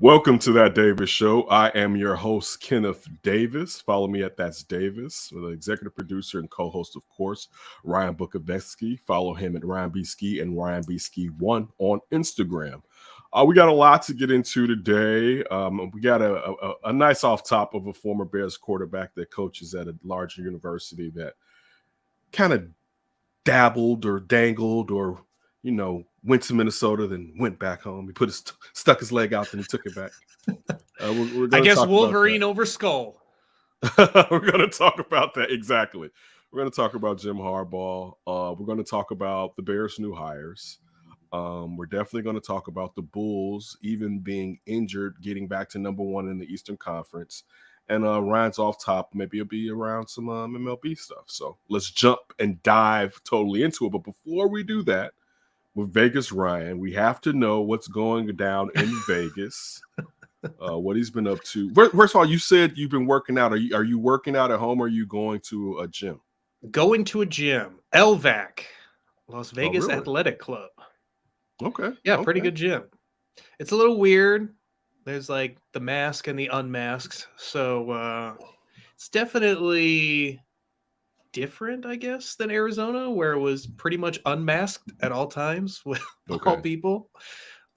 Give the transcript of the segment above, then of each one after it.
Welcome to That Davis Show. I am your host, Kenneth Davis. Follow me at That's Davis, the executive producer and co-host, of course, Ryan Bukovetsky. Follow him at Ryan B. Ski and Ryan B. Ski1 on Instagram. We got a lot to get into today. We got a nice off top of a former Bears quarterback that coaches at a larger university that kind of dabbled or dangled or went to Minnesota, then went back home. He stuck his leg out, then he took it back. We're I guess Wolverine over Skull. We're going to talk about that. Exactly. We're going to talk about Jim Harbaugh. We're going to talk about the Bears' new hires. We're definitely going to talk about the Bulls even being injured, getting back to number one in the Eastern Conference. And Ryan's off top. Maybe it'll be around some MLB stuff. So let's jump and dive totally into it. But before we do that, with Vegas Ryan, we have to know what's going down in Vegas, what he's been up to. First of all, you said you've been working out. Are you working out at home or are you going to a gym? Going to a gym. LVAC, Las Vegas really? Athletic Club. Okay. Yeah, pretty good gym. It's a little weird. There's like the mask and the unmasked. So it's definitely different, I guess, than Arizona, where it was pretty much unmasked at all times with all people.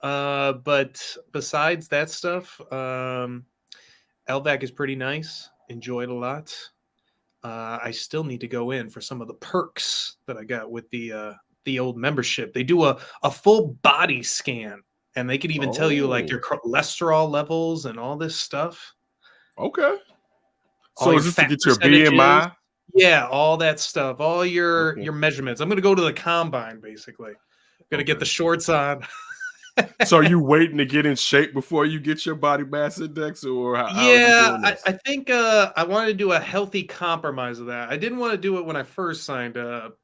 But besides that stuff, LVAC is pretty nice. Enjoyed a lot. I still need to go in for some of the perks that I got with the old membership. They do a full body scan, and they can even tell you like your cholesterol levels and all this stuff. Okay. So is this to get your BMI? Yeah, all that stuff, all your measurements. I'm going to go to the combine, basically. I'm going to get the shorts on. So are you waiting to get in shape before you get your body mass index? Or how are you doing this? I think I wanted to do a healthy compromise of that. I didn't want to do it when I first signed up.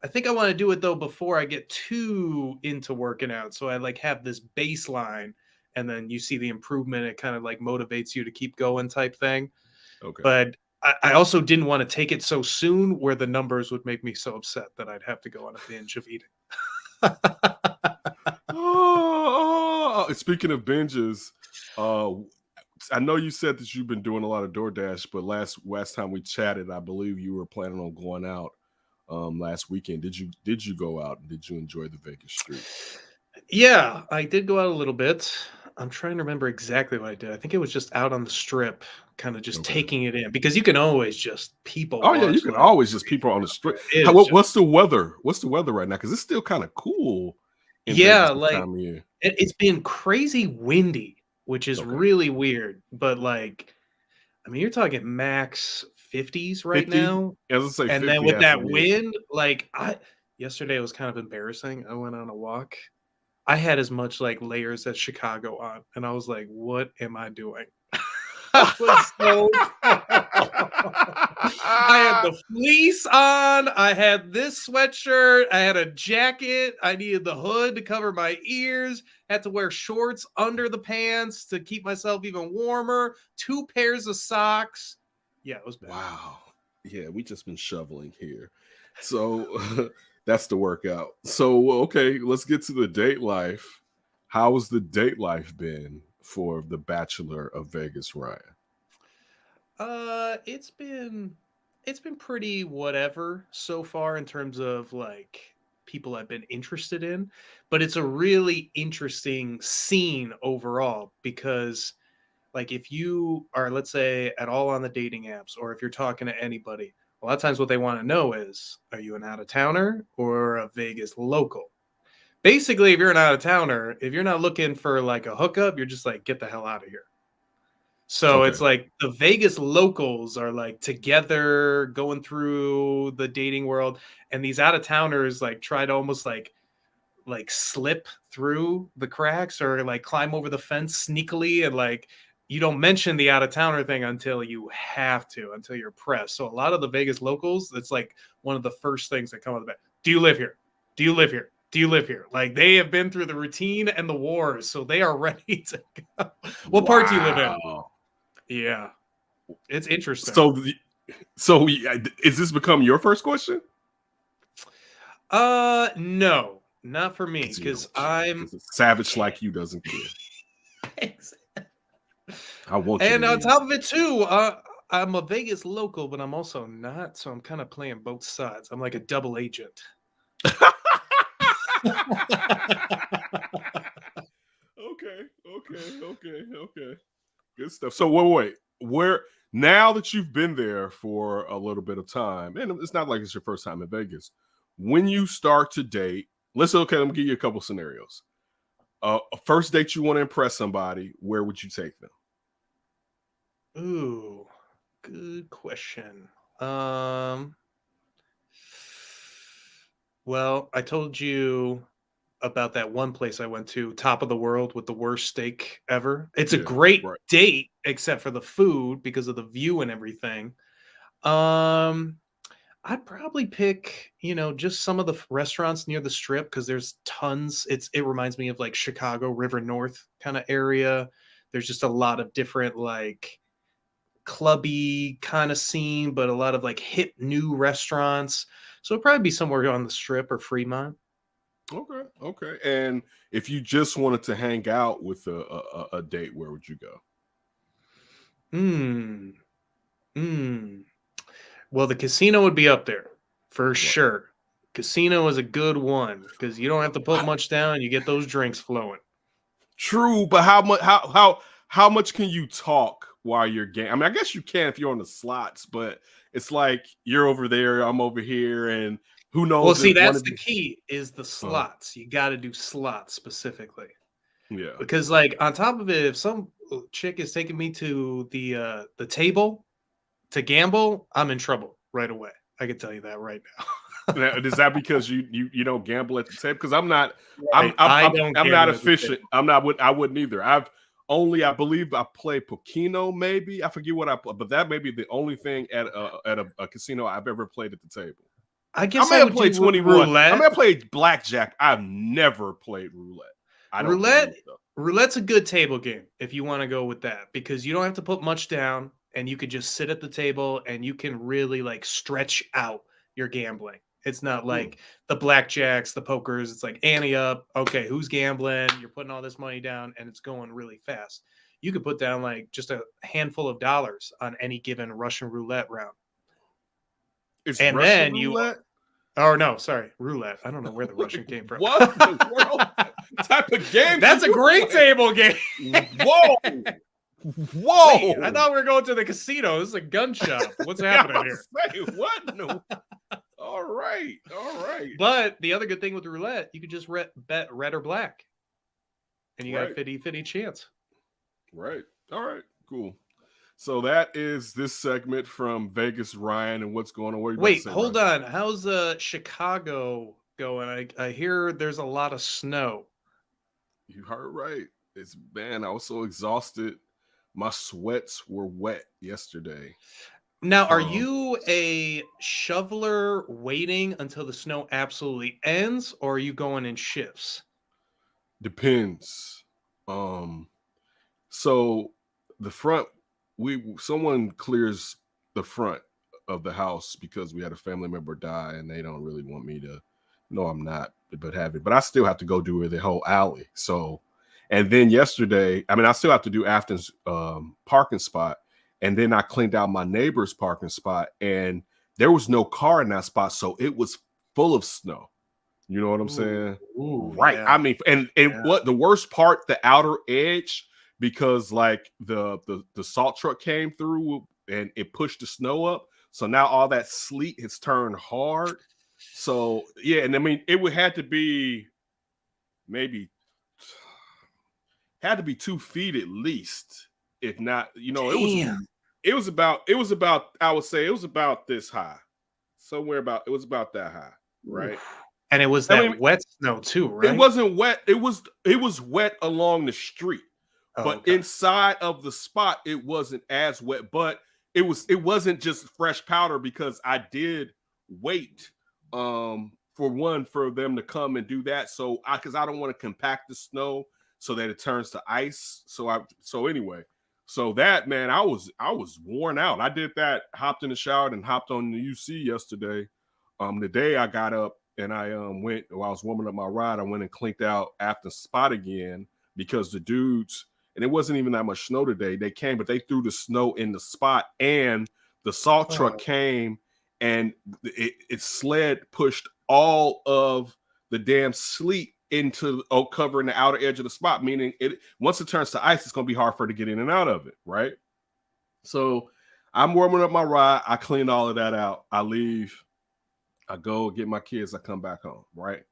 I think I want to do it, though, before I get too into working out. So I like have this baseline, and then you see the improvement. It kind of like motivates you to keep going type thing. Okay. But I also didn't want to take it so soon where the numbers would make me so upset that I'd have to go on a binge of eating. Speaking of binges, I know you said that you've been doing a lot of DoorDash, but last time we chatted, I believe you were planning on going out last weekend. Did you go out and did you enjoy the Vegas street? Yeah, I did go out a little bit. I'm trying to remember exactly what I did. I think it was just out on the strip, kind of just taking it in, because you can always just people. Oh yeah, you can always just people on the street. What's the weather? What's the weather right now? Because it's still kind of cool. Yeah, like it's been crazy windy, which is really weird. But like, I mean, you're talking max 50s right 50? now. As I say, and then with that wind, like yesterday it was kind of embarrassing. I went on a walk. I had as much like layers as Chicago on, and I was like, "What am I doing?" I was so I had the fleece on. I had this sweatshirt. I had a jacket. I needed the hood to cover my ears. Had to wear shorts under the pants to keep myself even warmer. 2 pairs of socks. Yeah, it was bad. Wow. Yeah, we just been shoveling here. So that's the workout. So, okay, let's get to the date life. How has the date life been for the Bachelor of Vegas, Ryan? It's been pretty whatever so far in terms of like people I've been interested in, but it's a really interesting scene overall because like if you are, let's say, at all on the dating apps, or if you're talking to anybody, a lot of times what they want to know is, are you an out-of-towner or a Vegas local? Basically, if you're an out-of-towner, if you're not looking for like a hookup, you're just like, get the hell out of here. So it's like the Vegas locals are like together going through the dating world, and these out-of-towners like try to almost like slip through the cracks or like climb over the fence sneakily, and like you don't mention the out-of-towner thing until you have to, until you're pressed. So a lot of the Vegas locals, it's like one of the first things that come out of the back. Do you live here? Do you live here? Do you live here? Like they have been through the routine and the wars, so they are ready to go. What part do you live in? Yeah, it's interesting. So is this become your first question? No, not for me, because I'm savage like you doesn't care. I want you to And on leave. top of it too, I'm a Vegas local, but I'm also not, so I'm kind of playing both sides. I'm like a double agent. Okay, okay. Good stuff. So wait. Where now that you've been there for a little bit of time, and it's not like it's your first time in Vegas, when you start to date, let me give you a couple scenarios. A first date you want to impress somebody, where would you take them? Ooh, good question. Um, well, I told you about that one place I went to, top of the world with the worst steak ever. It's a Yeah, great right. date, except for the food because of the view and everything. Um, I'd probably pick, just some of the restaurants near the strip because there's tons. It reminds me of like Chicago, River North kind of area. There's just a lot of different like clubby kind of scene, but a lot of like hip new restaurants. So it'd probably be somewhere on the strip or Fremont. Okay. And if you just wanted to hang out with a date, where would you go? Hmm. Hmm. Well, the casino would be up there for Right. sure. Casino is a good one because you don't have to put H- much down. You get those drinks flowing. True, but how much can you talk while you're game? I mean, I guess you can if you're on the slots, but it's like you're over there, I'm over here, and who Well, knows see, if one that's of the you. key is the Uh, slots. You got to do slots specifically yeah. because, like, on top of it, if some chick is taking me to the table to gamble, I'm in trouble right away. I can tell you that right now. Now, is that because you don't gamble at the table? Because I'm not. Right. I don't I'm not gamble at the efficient. table. I wouldn't either. I believe I play Pokino. Maybe I forget what I play, but that may be the only thing at a casino I've ever played at the table. I I guess may I have would played do 21. I may roulette. have played blackjack. I've never played roulette. I don't believe Roulette so. roulette's a good table game if you wanna go with that, because you don't have to put much down, and you could just sit at the table, and you can really, like, stretch out your gambling. It's not Hmm. like the blackjacks, the pokers, it's like ante up, okay, who's gambling? You're putting all this money down, and it's going really fast. You could put down, like, just a handful of dollars on any given Russian roulette round, It's and Russian then you roulette. or no, sorry, roulette. I don't know where the Like Russian came from. what in the world type of games are That's a you great playing? table game. Whoa, Wait, I whoa. thought we were going to the casino. This is a gun shop. What's Yeah, I'm happening about to here? say what? No. All right, all right, But the other good thing with the roulette, you could just bet red or black, and you got a right, 50-50 chance. right. All right, cool. So that is this segment from Vegas, Ryan, and what's going on. What are you about to Wait, say, hold Ryan? on. How's Chicago going? I hear there's a lot of snow. You heard right. It's man, I was so exhausted. My sweats were wet yesterday Now, are from you a shoveler waiting until the snow absolutely ends, or are you going in shifts? depends. Um, so the front, we someone clears the front of the house because we had a family member die, and they don't really want me to. No, I'm not, but have it. But I still have to go do the whole alley. So, and then yesterday, I mean, I still have to do Afton's parking spot, and then I cleaned out my neighbor's parking spot, and there was no car in that spot, so it was full of snow. You know what I'm Ooh, saying? ooh, Right. yeah, I mean, and yeah. what the worst part, the outer edge, because like the salt truck came through and it pushed the snow up. So now all that sleet has turned hard. So yeah, and I mean it would had to be maybe had to be 2 feet at least, if not, Damn. it was about I would say it was about this high. Somewhere about it was about that high, right? Oof. And it was I that mean, wet snow too, it right? wasn't wet. It was wet along the street, Oh, but okay. inside of the spot it wasn't as wet. But it wasn't just fresh powder because I did wait for one for them to come and do that. So I don't want to compact the snow so that it turns to ice. So anyway, so that man, I was worn out. I did that, hopped in the shower and hopped on the UC yesterday. The day I got up and I went while I was warming up my ride, I went and clinked out after spot again because the dudes and it wasn't even that much snow today. They came, but they threw the snow in the spot, and the salt truck came, and it sled pushed all of the damn sleet into covering the outer edge of the spot, meaning once it turns to ice, it's going to be hard for it to get in and out of it, right? So I'm warming up my ride. I clean all of that out. I leave. I go get my kids. I come back home, right?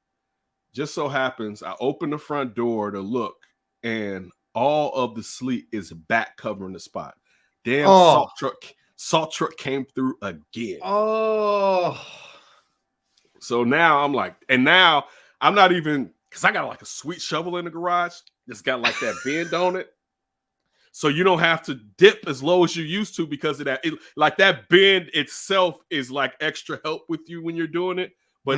Just so happens I open the front door to look, and all of the sleet is back covering the spot. Damn salt truck came through again. Oh. So now I'm like, and now I'm not even, because I got like a sweet shovel in the garage. It's got like that bend on it. So you don't have to dip as low as you used to because of that. Like that bend itself is like extra help with you when you're doing it. But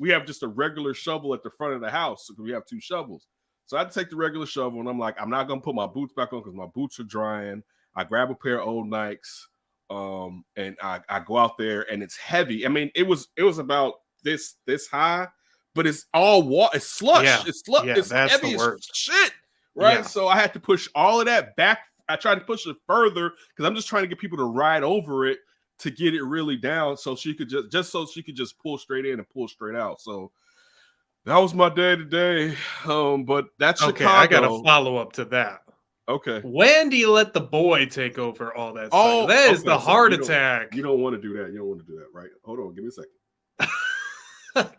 we have just a regular shovel at the front of the house. So we have 2 shovels. So I had to take the regular shovel, and I'm like, I'm not going to put my boots back on because my boots are drying. I grab a pair of old Nikes, and I go out there, and it's heavy. I mean, it was about this high, but it's all water. It's slush. Yeah. It's slush. Yeah, it's heavy as shit. Right. Yeah. So I had to push all of that back. I tried to push it further because I'm just trying to get people to ride over it to get it really down. So she could so she could just pull straight in and pull straight out. So that was my day today. But that's okay. Chicago. I got a follow up to that. Okay. When do you let the boy take over all that stuff? That is the heart attack. You don't want to do that. You don't want to do that, right? Hold on. Give me a second.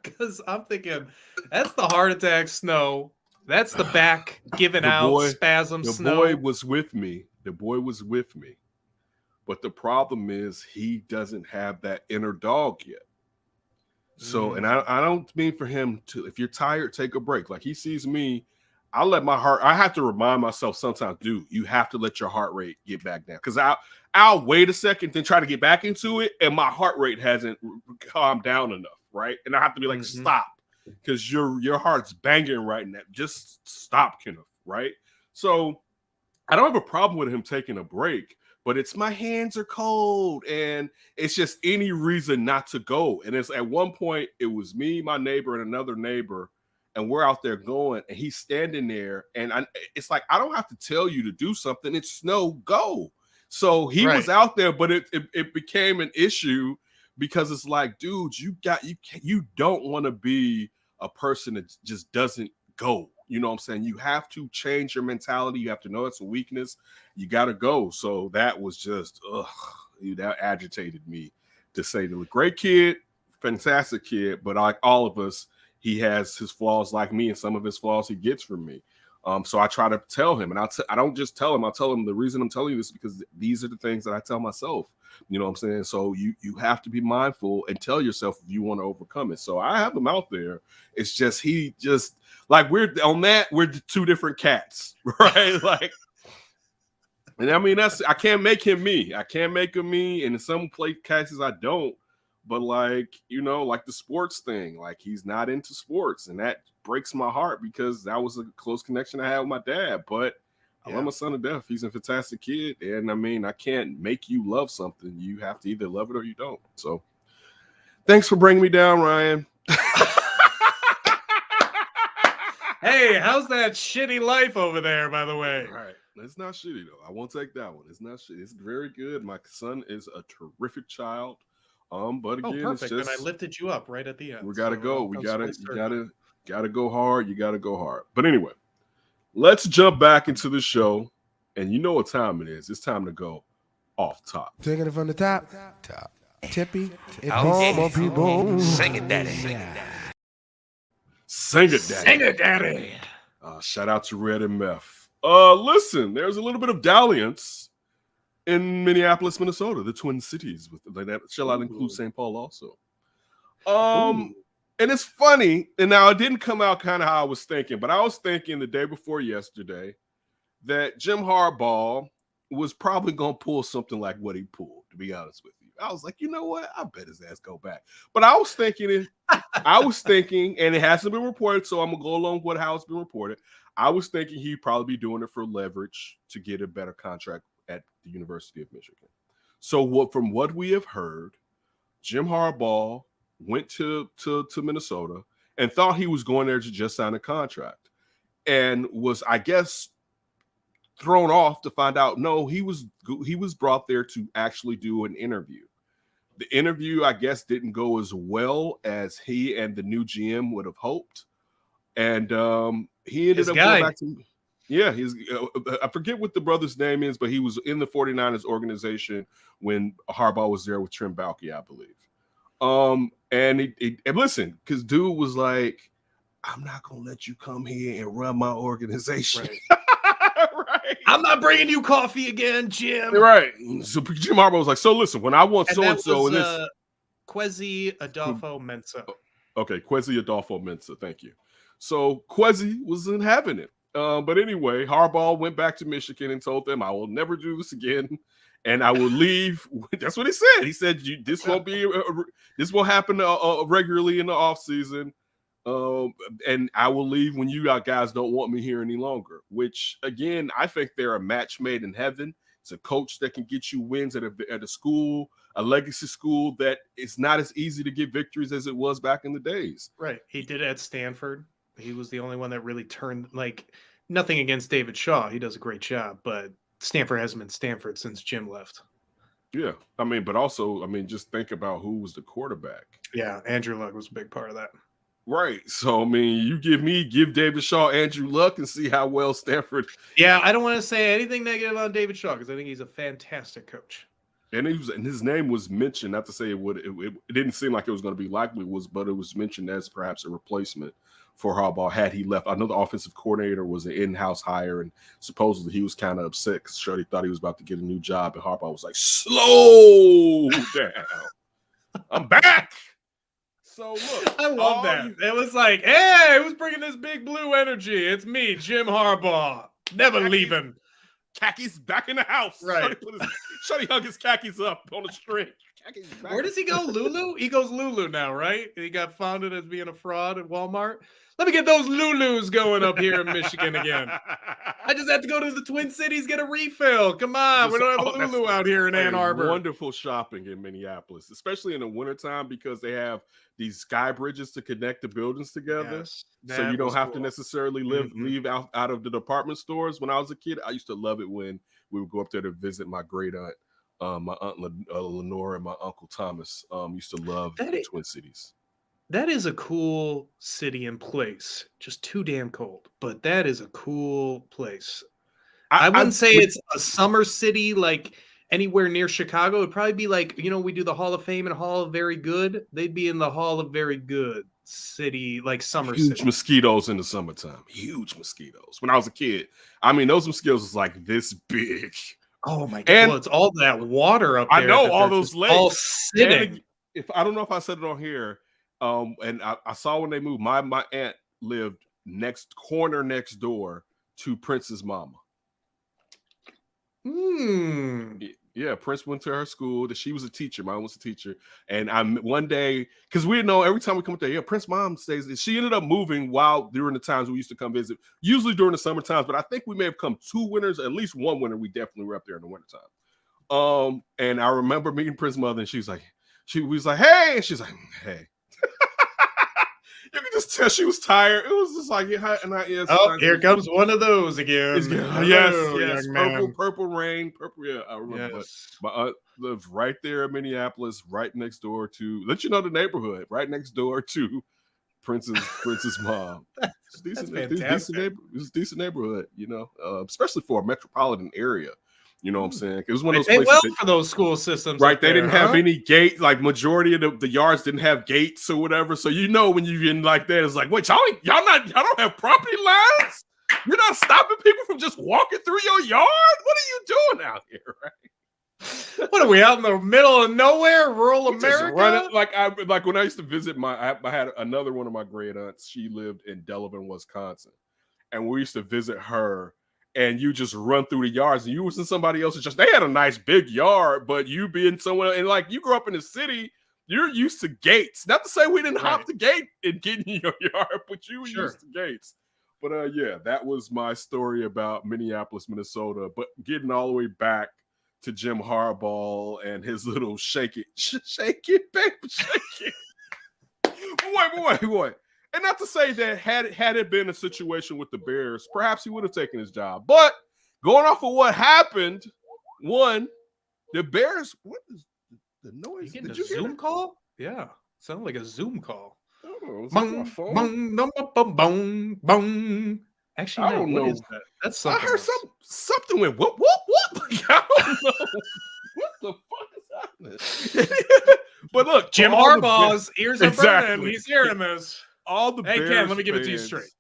Because I'm thinking that's the heart attack snow. That's the back giving out spasm snow. The boy was with me. But the problem is he doesn't have that inner dog yet. So, and I don't mean for him to, if you're tired, take a break. Like he sees me, I have to remind myself sometimes, dude, you have to let your heart rate get back down. Because I'll wait a second, then try to get back into it, and my heart rate hasn't calmed down enough, right? And I have to be like, stop. Because your heart's banging right now. Just stop, Kenneth, right? So I don't have a problem with him taking a break, but it's my hands are cold, and it's just any reason not to go. And it's at one point, it was me, my neighbor, and another neighbor, and we're out there going, and he's standing there, and it's like, I don't have to tell you to do something. It's snow, go. So he was out there, but it became an issue because it's like, dude, you don't want to be a person that just doesn't go. You know what I'm saying? You have to change your mentality. You have to know it's a weakness. You got to go. So that was just, that agitated me, to say the great kid, fantastic kid, but like all of us, he has his flaws like me, and some of his flaws he gets from me. So I try to tell him, and I don't just tell him. I tell him the reason I'm telling you this is because these are the things that I tell myself. You know what I'm saying? So you have to be mindful and tell yourself if you want to overcome it. So I have him out there. It's just he just like we're 2 different cats, right? Like, and I mean I can't make him me. I can't make him me, and in some cases I don't. But like, you know, like the sports thing, like he's not into sports, and that breaks my heart because that was a close connection I had with my dad. But I love my son to death. He's a fantastic kid. And I mean, I can't make you love something. You have to either love it or you don't. So thanks for bringing me down, Ryan. Hey, how's that shitty life over there, by the way? Right. It's not shitty, though. I won't take that one. It's not shitty. It's very good. My son is a terrific child. But again, perfect. It's just, and I lifted you up right at the end. We gotta go. You gotta go hard. You gotta go hard. But anyway, let's jump back into the show. And you know what time it is. It's time to go off top. Taking it from the top. Tippy. People. Sing it, daddy. Sing it, daddy. Sing it, daddy. Shout out to Red and Meth. Listen, there's a little bit of dalliance in Minneapolis, Minnesota, the Twin Cities. That shall I include St. Paul also. And it's funny, and now it didn't come out kind of how I was thinking, but I was thinking the day before yesterday that Jim Harbaugh was probably going to pull something like what he pulled, to be honest with you. I was like, you know what? I bet his ass go back. But I was thinking, and it hasn't been reported, so I'm going to go along with how it's been reported. I was thinking he'd probably be doing it for leverage to get a better contract at the University of Michigan. So from what we have heard, Jim Harbaugh went to Minnesota and thought he was going there to just sign a contract, and was, I guess, thrown off to find out, no, he was brought there to actually do an interview. The interview, I guess, didn't go as well as he and the new GM would have hoped. And he ended up going back to, I forget what the brother's name is, but he was in the 49ers organization when Harbaugh was there with Trim Balky, I believe. And listen, because dude was like, I'm not going to let you come here and run my organization. Right. Right. I'm not bringing you coffee again, Jim. Right. So Jim Harbaugh was like, so listen, when I want so-and-so in this. Kwesi Adolfo-Mensah. Okay, Kwesi Adolfo-Mensah. Thank you. So Kwesi wasn't having it. But anyway, Harbaugh went back to Michigan and told them, I will never do this again. And I will leave. That's what he said. He said, this won't happen regularly in the offseason. And I will leave when you guys don't want me here any longer, which again, I think they're a match made in heaven. It's a coach that can get you wins at a school, a legacy school that it's not as easy to get victories as it was back in the days. Right. He did it at Stanford. He was the only one that really turned, like, nothing against David Shaw. He does a great job, but Stanford hasn't been Stanford since Jim left. Yeah. I mean, but also, I mean, just think about who was the quarterback. Yeah. Andrew Luck was a big part of that. Right. So, I mean, you give David Shaw Andrew Luck and see how well Stanford. Yeah, I don't want to say anything negative on David Shaw because I think he's a fantastic coach. And his name was mentioned, not to say it didn't seem like it was going to be likely, but it was mentioned as perhaps a replacement for Harbaugh had he left. I know the offensive coordinator was an in-house hire, and supposedly he was kind of upset because Shirley thought he was about to get a new job, and Harbaugh was like, slow down. I'm back. So look, I love that. It was like, hey, who's bringing this big blue energy? It's me, Jim Harbaugh. Never leaving. Khakis back in the house. Right. Shuddy hung his khakis up on a string. Where does he go? Lulu? He goes Lulu now, right? He got founded as being a fraud at Walmart. Let me get those Lulus going up here in Michigan again. I just have to go to the Twin Cities, get a refill. Come on. We don't have a Lulu out here in Ann Arbor. Wonderful shopping in Minneapolis, especially in the wintertime because they have these sky bridges to connect the buildings together. Yes, so you don't have to necessarily leave out of the department stores. When I was a kid, I used to love it when we would go up there to visit my great aunt. My aunt Lenore and my uncle Thomas used to love the Twin Cities. That is a cool city and place. Just too damn cold, but that is a cool place. I wouldn't say it's a summer city like anywhere near Chicago. It'd probably be like, we do the Hall of Fame and Hall of Very Good. They'd be in the Hall of Very Good city, like summer city. Huge mosquitoes in the summertime. Huge mosquitoes. When I was a kid, I mean, those mosquitoes was like this big. Oh my God! And it's all that water up there. I know all those lakes. All sitting. If I don't know if I said it on here, and I saw when they moved. My aunt lived next door to Prince's mama. Yeah, Prince went to her school. She was a teacher. Mine was a teacher. And one day, because we know every time we come up there, yeah, Prince's mom stays. She ended up moving during the times we used to come visit, usually during the summer times. But I think we may have come 2 winters, at least 1 winter. We definitely were up there in the wintertime. And I remember meeting Prince's mother, and she was like, hey, and she's like, hey. You can just tell she was tired. It was just like, here comes one of those again. Yes. Purple rain. Purple. Yeah, I remember. Yes. My aunt lived right there in Minneapolis, right next door to, let you know the neighborhood, right next door to Prince's mom. It's a decent neighborhood, especially for a metropolitan area. You know what I'm saying? It was one of those places for those school systems. Right. They didn't have any gate, like majority of the yards didn't have gates or whatever. So when you're in like that, it's like, wait, y'all don't have property lines? You're not stopping people from just walking through your yard? What are you doing out here, right? What are we out in the middle of nowhere, rural America? Like when I used to visit I had another one of my great aunts. She lived in Delavan, Wisconsin. And we used to visit her. And you just run through the yards, and you was in somebody else's. They had a nice big yard, but you being somewhere, and like you grew up in the city, you're used to gates. Not to say we didn't hop the gate and get in your yard, but you were used to gates. But that was my story about Minneapolis, Minnesota. But getting all the way back to Jim Harbaugh and his little shake it, baby, shake it. Boy. And not to say that had it been a situation with the Bears, perhaps he would have taken his job. But going off of what happened, one, the Bears. What is the noise? You getting Did a you hear Zoom that? call? Yeah, sounded like a Zoom call. I don't know. Is that my phone? Bong, bong. Actually, I no. don't What know. is that? That's I something heard else. something went whoop. I don't know what the fuck is happening. But look, Jim for all the Harbaugh's ears are burning. Exactly. He's hearing this. all the Hey, Bears Ken, let me give it to you fans straight.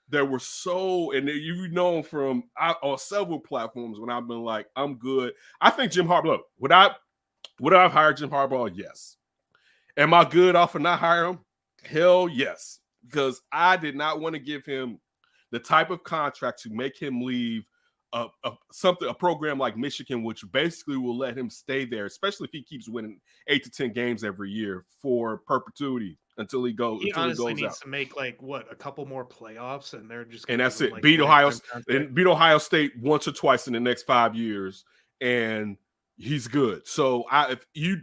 that were so, and you've known from on several platforms when I've been like, I'm good. I think Jim Harbaugh. Look, would I have hired Jim Harbaugh? Yes. Am I good off of not hiring him? Hell yes, because I did not want to give him the type of contract to make him leave a program like Michigan, which basically will let him stay there, especially if he keeps winning 8 to 10 games every year for perpetuity until he He honestly goes needs out. to make like what, a couple more playoffs, and they're just And gonna that's give him, it. like, Beat a Ohio lifetime contract. and beat Ohio State once or twice in the next 5 years, and he's good. So if you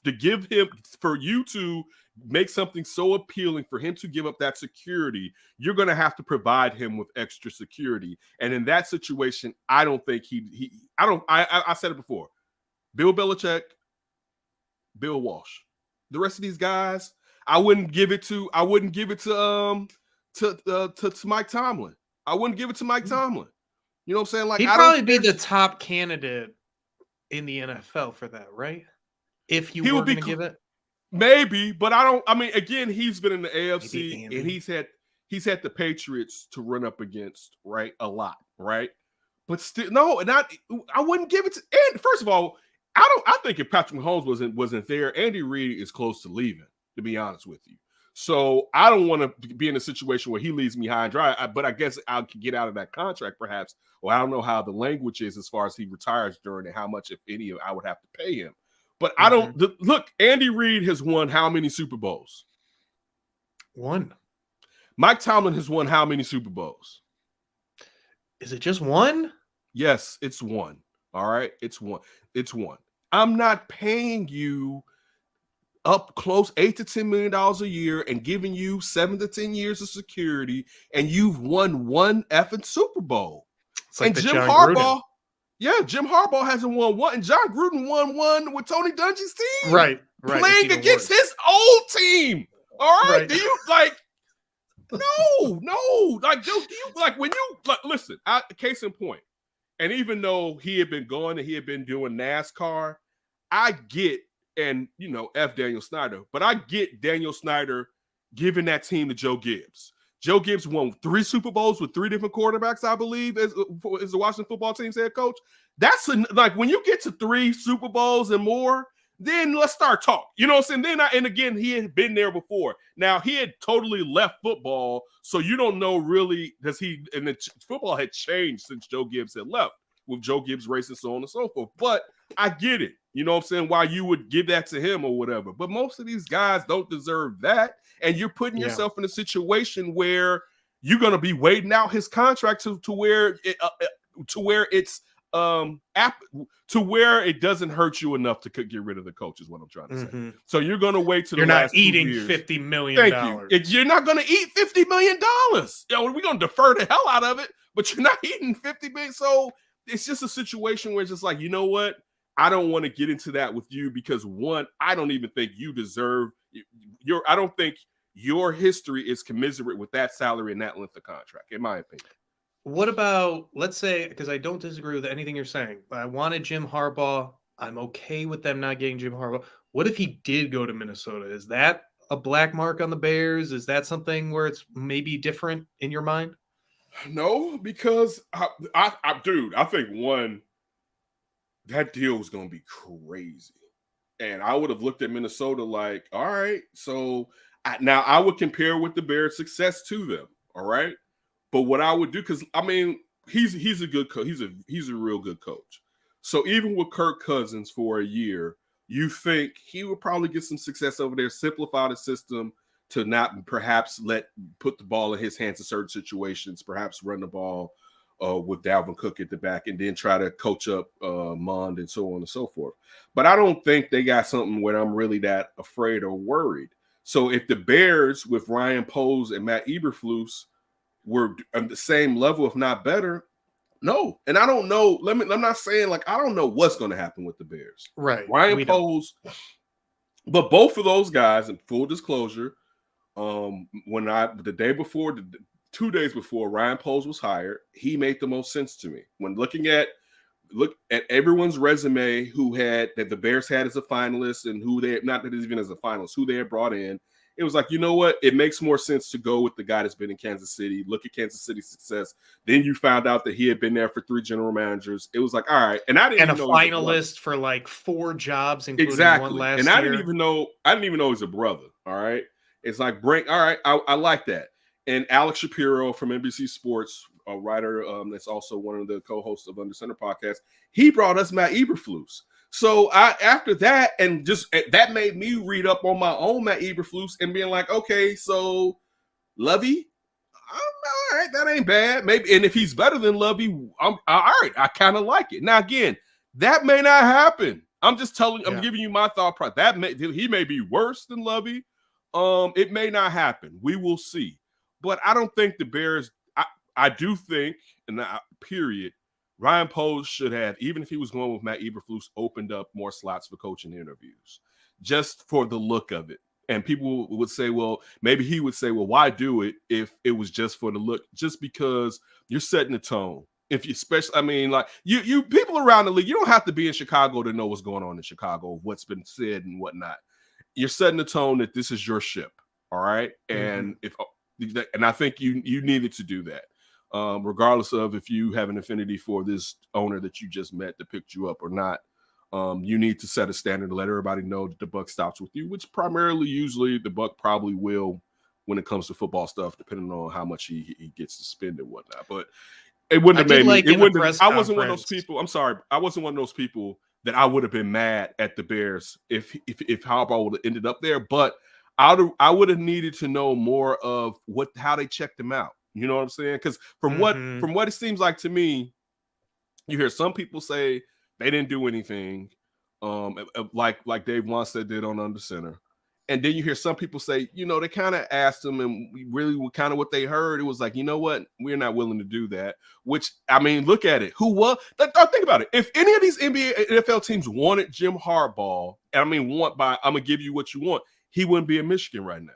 to give him, for you to make something so appealing for him to give up that security, you're going to have to provide him with extra security. And in that situation, I don't think I said it before. Bill Belichick, Bill Walsh, the rest of these guys, I wouldn't give it to Mike Tomlin. I wouldn't give it to Mike Tomlin. You know what I'm saying? Like, He'd I probably don't be the top candidate in the NFL for that, right? If you He were would be going to give it, maybe, but I mean, again, he's been in the AFC Andy. and he's had the Patriots to run up against, right? A lot, right? But still, no, I wouldn't give it to. And first of all, I think if Patrick Mahomes wasn't there, Andy Reid is close to leaving. To be honest with you, so I don't want to be in a situation where he leaves me high and dry. But I guess I could get out of that contract, perhaps. Well, I don't know how the language is as far as he retires during and how much, if any, I would have to pay him. But I don't look. Andy Reid has won how many Super Bowls? One. Mike Tomlin has won how many Super Bowls? Is it just one? Yes, it's one. All right, it's one. It's one. I'm not paying you up close $8 to $10 million a year and giving you 7 to 10 years of security, and you've won one effing Super Bowl. It's like and the Jim John Harbaugh, Gruden. yeah, Jim Harbaugh hasn't won one, and John Gruden won one with Tony Dungy's team, Right. playing against his old team. All right, Right. do you like? No, like, do you like when you like? Listen, case in point. And even though he had been going and he had been doing NASCAR, I get, and F Daniel Snyder, but I get Daniel Snyder giving that team to Joe Gibbs. Joe Gibbs won 3 Super Bowls with 3 different quarterbacks, I believe, as the Washington football team's head coach. That's like when you get to 3 Super Bowls and more, then let's start talking. You know what I'm saying? And again, he had been there before. Now, he had totally left football, so you don't know really, and the football had changed since Joe Gibbs had left, with Joe Gibbs racing, so on and so forth. But I get it. You know what I'm saying? Why you would give that to him or whatever. But most of these guys don't deserve that. And you're putting yourself in a situation where you're going to be waiting out his contract to where it's to where it doesn't hurt you enough to get rid of the coach is what I'm trying to say. So you're going to wait to the last 2 years. You're not eating $50 million. Thank you. You're not going to eat $50 million. We're going to defer the hell out of it, but you're not eating $50 million. So it's just a situation where it's just like, you know what? I don't want to get into that with you because, one, I don't even think you deserve I don't think your history is commensurate with that salary and that length of contract, in my opinion. What about, let's say, because I don't disagree with anything you're saying, but I wanted Jim Harbaugh. I'm okay with them not getting Jim Harbaugh. What if he did go to Minnesota? Is that a black mark on the Bears? Is that something where it's maybe different in your mind? No, because I think one, that deal was going to be crazy. And I would have looked at Minnesota like, all right, so now I would compare with the Bears' success to them. All right. But what I would do, because I mean, he's a good coach. He's a real good coach. So even with Kirk Cousins for a year, you think he would probably get some success over there, simplify the system to not perhaps put the ball in his hands in certain situations, perhaps run the ball with Dalvin Cook at the back, and then try to coach up Mond and so on and so forth. But I don't think they got something where I'm really that afraid or worried. So if the Bears with Ryan Poles and Matt Eberflus were on the same level, if not better, No, and I don't know. I'm not saying like I don't know what's going to happen with the Bears. Right. Ryan Poles, but both of those guys, in full disclosure, when the day before, 2 days before Ryan Poles was hired, he made the most sense to me. When look at everyone's resume that the Bears had as a finalist and who they not even as a finalist, who they had brought in. It was like, you know what? It makes more sense to go with the guy that's been in Kansas City. Look at Kansas City's success. Then you found out that he had been there for 3 general managers. It was like, all right. And I didn't even know finalist for like 4 jobs, including one last year. And I didn't even know he's a brother. All right. It's like, all right, I like that. And Alex Shapiro from NBC Sports, a writer that's also one of the co-hosts of Under Center podcast, he brought us Matt Eberflus. So after that, and just that made me read up on my own Matt Eberflus and being like, okay, so Lovey, all right, that ain't bad. Maybe, and if he's better than Lovey, I'm all right. I kind of like it. Now again, that may not happen. I'm just I'm giving you my thought process. He may be worse than Lovey. It may not happen. We will see. But I don't think the Bears. I do think, and period. Ryan Poles should have, even if he was going with Matt Eberflus, opened up more slots for coaching interviews, just for the look of it. And people would say, well, maybe he would say, well, why do it if it was just for the look? Just because you're setting the tone. If you especially, I mean, like you people around the league, you don't have to be in Chicago to know what's going on in Chicago, what's been said and whatnot. You're setting the tone that this is your ship, all right? And and I think you needed to do that. Regardless of if you have an affinity for this owner that you just met that picked you up or not, you need to set a standard to let everybody know that the buck stops with you, which primarily, usually, the buck probably will when it comes to football stuff, depending on how much he gets to spend and whatnot. But it wouldn't have made me. It wouldn't. I wasn't one of those people. I'm sorry. I wasn't one of those people that I would have been mad at the Bears if Harbaugh would have ended up there. But I would have needed to know more of how they checked him out. You know what I'm saying? Because from what it seems like to me, you hear some people say they didn't do anything, like Dave Wannstedt did on Under Center, and then you hear some people say, they kind of asked them, and really kind of what they heard. It was like, you know what, we're not willing to do that. Which, I mean, look at it. Who was? Think about it. If any of these NBA, NFL teams wanted Jim Harbaugh, and I'm gonna give you what you want, he wouldn't be in Michigan right now.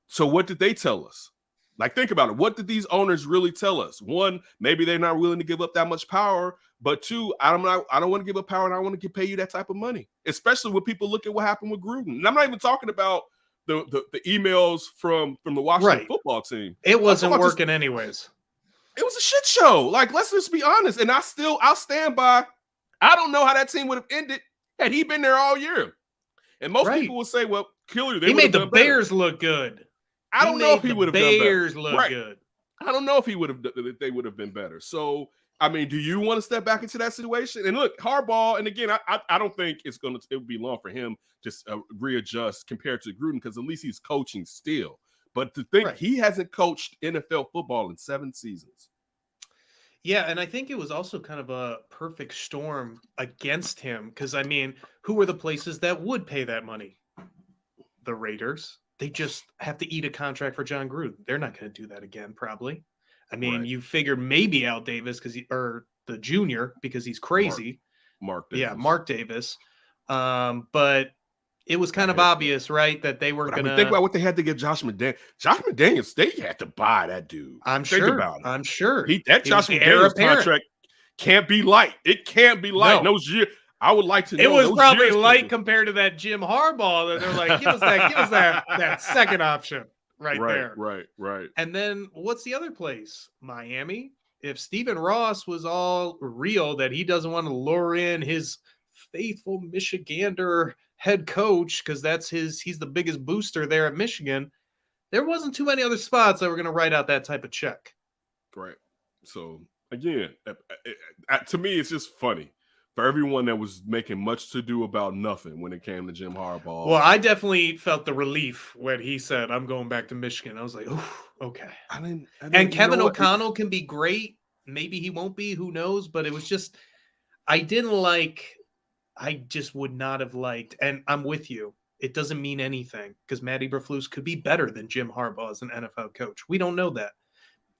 So what did they tell us? Like, think about it. What did these owners really tell us? One, maybe they're not willing to give up that much power. But two, I don't want to give up power, and I want to pay you that type of money. Especially when people look at what happened with Gruden. And I'm not even talking about the emails from the Washington football team. It wasn't working anyways. It was a shit show. Like, let's just be honest. And I'll stand by. I don't know how that team would have ended had he been there all year. And most people would say, well, clearly he made the Bears look good. I don't know if he would have done better. Bears look good. I don't know if they would have been better. So, I mean, do you want to step back into that situation? And look, Harbaugh, and again, I don't think it would be long for him to readjust compared to Gruden, because at least he's coaching still. But to think he hasn't coached NFL football in 7 seasons. Yeah, and I think it was also kind of a perfect storm against him, because, I mean, who were the places that would pay that money? The Raiders. They just have to eat a contract for John Gruden. They're not going to do that again, probably. I mean, you figure maybe Al Davis or the junior, because he's crazy. Mark Davis. Yeah, Mark Davis. But it was kind of obvious, right, that they weren't going to think about what they had to give Josh McDaniels. Josh McDaniels, they had to buy that dude. I'm think sure. About it. I'm sure. That Josh McDaniels contract can't be light. It can't be light. No. I would like to know. It was probably light compared to that Jim Harbaugh that they're like, give us that second option there. Right. And then what's the other place? Miami. If Stephen Ross was all real that he doesn't want to lure in his faithful Michigander head coach, because he's the biggest booster there at Michigan, there wasn't too many other spots that were going to write out that type of check. Right. So again, to me, it's just funny. For everyone that was making much to do about nothing when it came to Jim Harbaugh. Well, I definitely felt the relief when he said, I'm going back to Michigan. I was like, okay. And Kevin O'Connell can be great. Maybe he won't be. Who knows? But it was just, I just would not have liked, and I'm with you. It doesn't mean anything, because Matt Eberflus could be better than Jim Harbaugh as an NFL coach. We don't know that.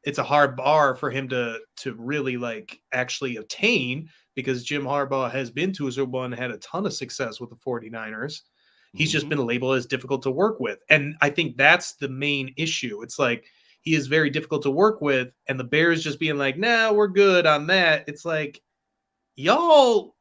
it's a hard bar for him to really like actually attain, because Jim Harbaugh has been to a Super Bowl and had a ton of success with the 49ers. He's just been labeled as difficult to work with. And I think that's the main issue. It's like he is very difficult to work with, and the Bears just being like, nah, we're good on that. It's like, y'all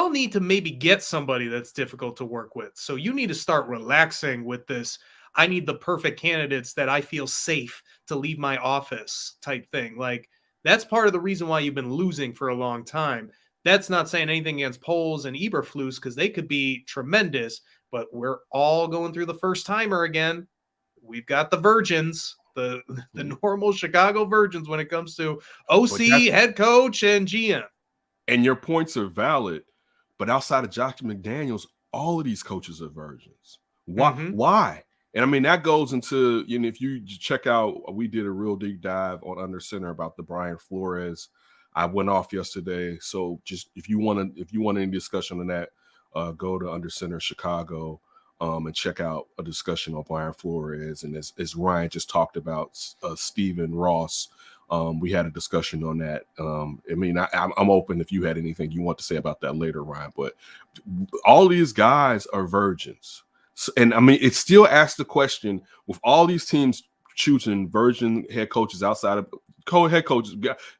need to maybe get somebody that's difficult to work with. So you need to start relaxing with this. I need the perfect candidates that I feel safe to leave my office type thing. Like, that's part of the reason why you've been losing for a long time. That's not saying anything against Poles and Eberflus, because they could be tremendous, but we're all going through the first timer again. We've got the virgins, the normal Chicago virgins when it comes to OC, head coach, and GM. And your points are valid, but outside of Josh McDaniels, all of these coaches are virgins. Why? Why? And I mean, that goes into, if you check out, we did a real deep dive on Under Center about the Brian Flores. I went off yesterday. So just if you want any discussion on that, go to Under Center Chicago and check out a discussion on Brian Flores. And as Ryan just talked about, Stephen Ross, we had a discussion on that. I mean, I'm open if you had anything you want to say about that later, Ryan. But all these guys are virgins. So, and I mean, it still asks the question, with all these teams choosing virgin head coaches outside of co-head coaches,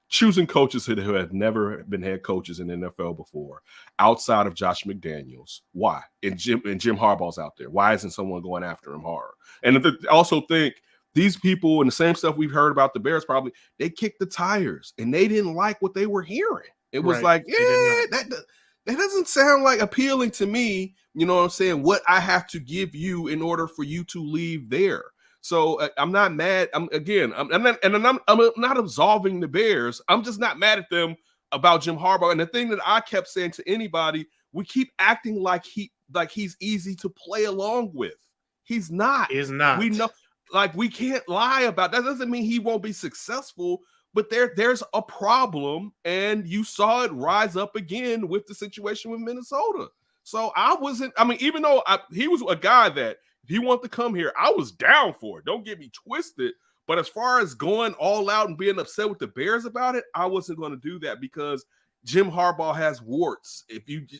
choosing coaches who have never been head coaches in the NFL before, outside of Josh McDaniels. Why? And Jim Harbaugh's out there. Why isn't someone going after him hard? And I also think these people, and the same stuff we've heard about the Bears, probably they kicked the tires and they didn't like what they were hearing. It was like, that doesn't sound like appealing to me. You know what I'm saying? What I have to give you in order for you to leave there. So I'm not mad. I'm not absolving the Bears. I'm just not mad at them about Jim Harbaugh. And the thing that I kept saying to anybody, we keep acting like he's easy to play along with. He's not. He's not. We know, like, we can't lie about that. Doesn't mean he won't be successful, but there's a problem, and you saw it rise up again with the situation with Minnesota. So even though he was a guy that if he wanted to come here, I was down for it. Don't get me twisted. But as far as going all out and being upset with the Bears about it, I wasn't going to do that, because Jim Harbaugh has warts.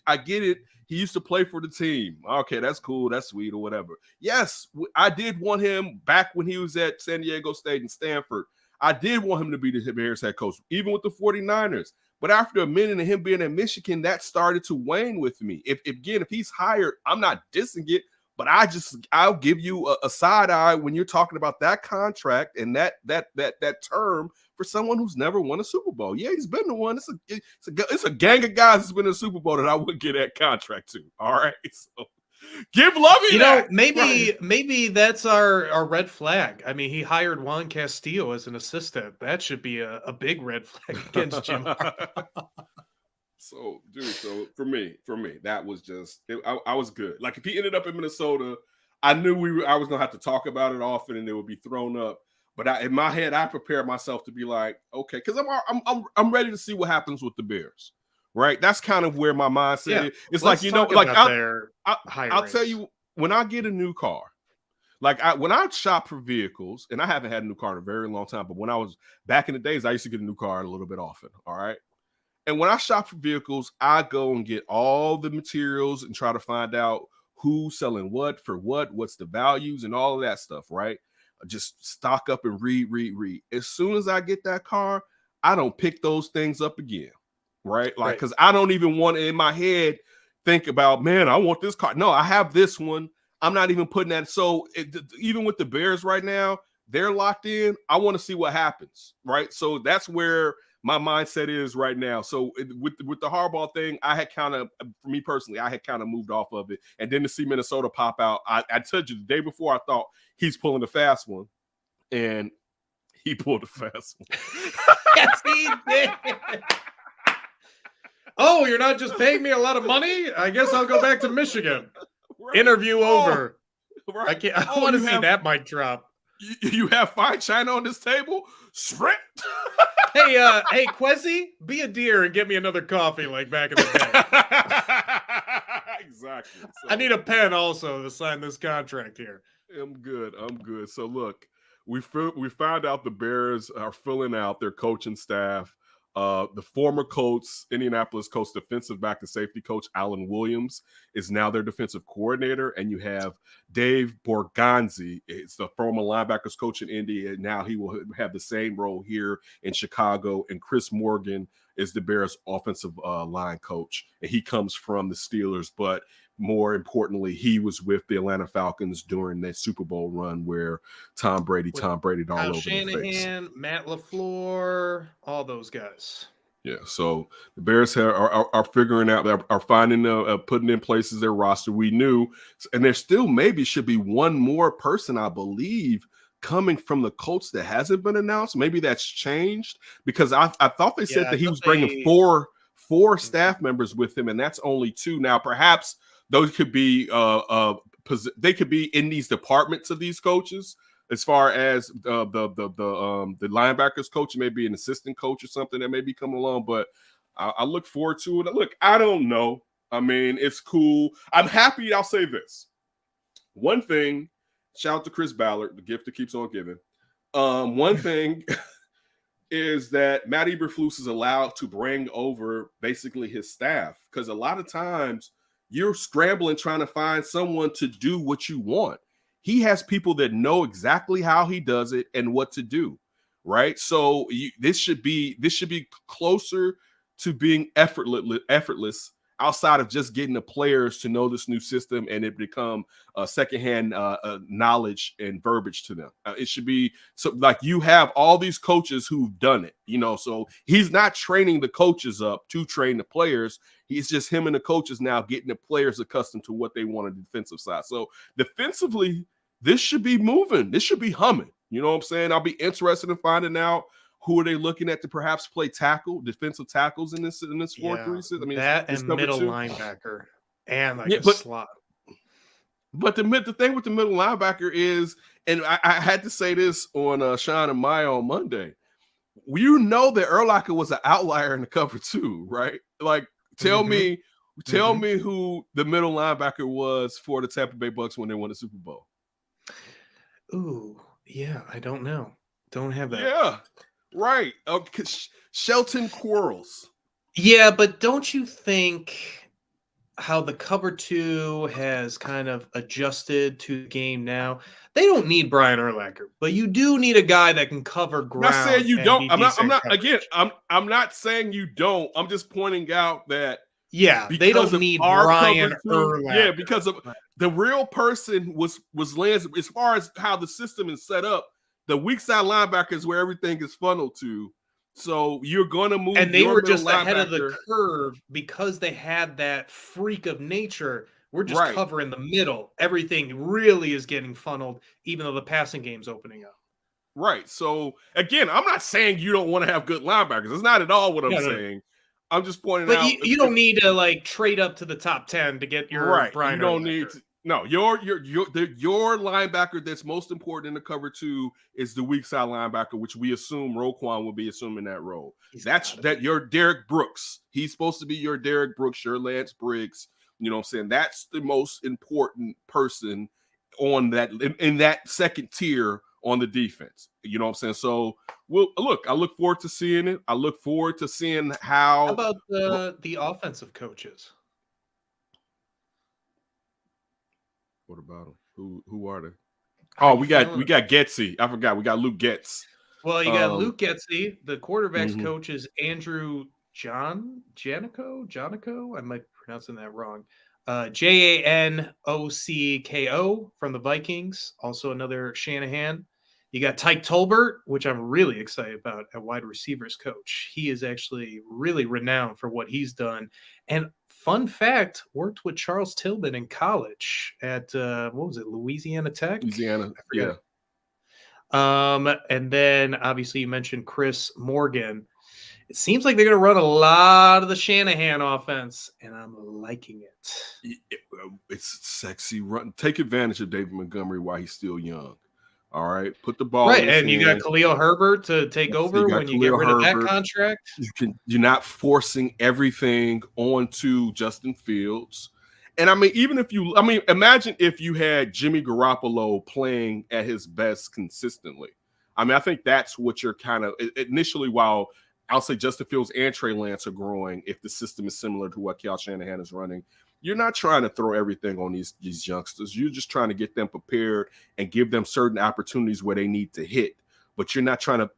I get it. He used to play for the team. Okay, that's cool. That's sweet or whatever. Yes, I did want him back when he was at San Diego State and Stanford. I did want him to be the Bears head coach, even with the 49ers. But after a minute of him being at Michigan, that started to wane with me. If he's hired, I'm not dissing it, but I'll give you a side eye when you're talking about that contract and that term for someone who's never won a Super Bowl. Yeah, he's been the one. It's a gang of guys that's been in a Super Bowl that I would get that contract to. All right, so give Lovey that. Maybe that's our red flag. I mean, he hired Juan Castillo as an assistant. That should be a big red flag against Jim Harbaugh. So, dude, for me, that was just I was good. Like, if he ended up in Minnesota, I knew I was gonna have to talk about it often, and it would be thrown up. But in my head, I prepared myself to be like, okay, because I'm ready to see what happens with the Bears. Right, that's kind of where my mindset is. It's like, I'll tell you, when I get a new car, like when I shop for vehicles, and I haven't had a new car in a very long time, but when I was back in the days, I used to get a new car a little bit often. All right. And when I shop for vehicles, I go and get all the materials and try to find out who's selling what for what's the values and all of that stuff, right? Just stock up and read. As soon as I get that car, I don't pick those things up again, right? Like, because I don't even want to, in my head, think about, man, I want this car. No, I have this one. I'm not even putting that. So even with the Bears right now, they're locked in. I want to see what happens, right? So that's where my mindset is right now. So with the Harbaugh thing, I had kind of, for me personally, I had kind of moved off of it. And then to see Minnesota pop out, I told you the day before, I thought he's pulling the fast one. And he pulled the fast one. Yes, he did. Oh, you're not just paying me a lot of money? I guess I'll go back to Michigan. Right. Interview over. Right. I want to see that mic drop. You have fine china on this table? Sprint. Hey, Quezzy, be a deer and get me another coffee like back in the day. Exactly. So, I need a pen also to sign this contract here. I'm good. So look, we found out the Bears are filling out their coaching staff. The former coach, Indianapolis coach, defensive back and safety coach Alan Williams is now their defensive coordinator, and you have Dave Borgonzi. It's the former linebackers coach in Indy, and now he will have the same role here in Chicago. And Chris Morgan is the Bears offensive line coach, and he comes from the Steelers, but more importantly, he was with the Atlanta Falcons during that Super Bowl run where Tom Brady all over Shanahan, the face. Matt LaFleur, all those guys. Yeah, so the Bears are figuring out, are finding, putting in places their roster. We knew, and there still maybe should be one more person, I believe, coming from the Colts that hasn't been announced. Maybe that's changed because I thought they said that he was bringing four staff members with him, and that's only 2 now. Perhaps those could be they could be in these departments of these coaches. As far as the linebackers coach, maybe an assistant coach or something that may be coming along, but I look forward to it. Look, I don't know. I mean, it's cool. I'm happy. I'll say this. One thing, shout out to Chris Ballard, the gift that keeps on giving. One thing is that Matt Eberflus is allowed to bring over basically his staff, because a lot of times you're scrambling trying to find someone to do what you want. He has people that know exactly how he does it and what to do, right? So this should be closer to being effortless outside of just getting the players to know this new system and it become secondhand knowledge and verbiage to them. It should be so like you have all these coaches who've done it, so he's not training the coaches up to train the players. He's just him and the coaches now getting the players accustomed to what they want on the defensive side. So defensively, this should be moving. This should be humming. You know what I'm saying? I'll be interested in finding out who are they looking at to perhaps play defensive tackles in this 4-3. I mean, that it's and middle 2. Linebacker and a slot. But the thing with the middle linebacker is, and I had to say this on Sean and Maya on Monday, you know that Urlacher was an outlier in the cover 2, right? Like, tell me who the middle linebacker was for the Tampa Bay Bucks when they won the Super Bowl. Ooh, yeah, I don't know. Don't have that. Yeah. Right. Shelton Quarles. Yeah, but don't you think how the cover 2 has kind of adjusted to the game now? They don't need Brian Urlacher, but you do need a guy that can cover ground. I'm not saying you don't. I'm not saying you don't. I'm just pointing out that they don't need Brian Urlacher. Yeah, because of the real person was Lance. As far as how the system is set up, the weak side linebacker is where everything is funneled to. So you're going to move. And they were just ahead of the curve because they had that freak of nature. We're just covering the middle. Everything really is getting funneled, even though the passing game's opening up. Right. So, again, I'm not saying you don't want to have good linebackers. That's not at all what I'm saying. I'm just pointing out. But you don't need to, trade up to the top 10 to get your Brian. You don't need to. No, your linebacker that's most important in the cover 2 is the weak side linebacker, which we assume Roquan will be assuming that role. That's your Derek Brooks. He's supposed to be your Derek Brooks, your Lance Briggs. You know what I'm saying? That's the most important person on that in that second tier on the defense. You know what I'm saying? So, I look forward to seeing it. I look forward to seeing how about the offensive coaches. What about them? Who are they? Oh, we got Getsy. I forgot. We got Luke Getz. Well, you got Luke Getsy. The quarterbacks coach is Andrew Janico. I might be pronouncing that wrong. Janocko from the Vikings. Also another Shanahan. You got Tyke Tolbert, which I'm really excited about, at wide receivers coach. He is actually really renowned for what he's done. And fun fact, worked with Charles Tillman in college at Louisiana Tech? Louisiana, yeah. And then obviously you mentioned Chris Morgan. It seems like they're going to run a lot of the Shanahan offense, and I'm liking it. It's sexy. Run. Take advantage of David Montgomery while he's still young. All right, put the ball right, and you got Khalil Herbert to take over when you get rid of that contract. You're not forcing everything onto Justin Fields, And I mean, imagine if you had Jimmy Garoppolo playing at his best consistently. I mean, I think that's what you're kind of initially, while I'll say Justin Fields and Trey Lance are growing, if the system is similar to what Kyle Shanahan is running, you're not trying to throw everything on these youngsters. You're just trying to get them prepared and give them certain opportunities where they need to hit. But you're not trying to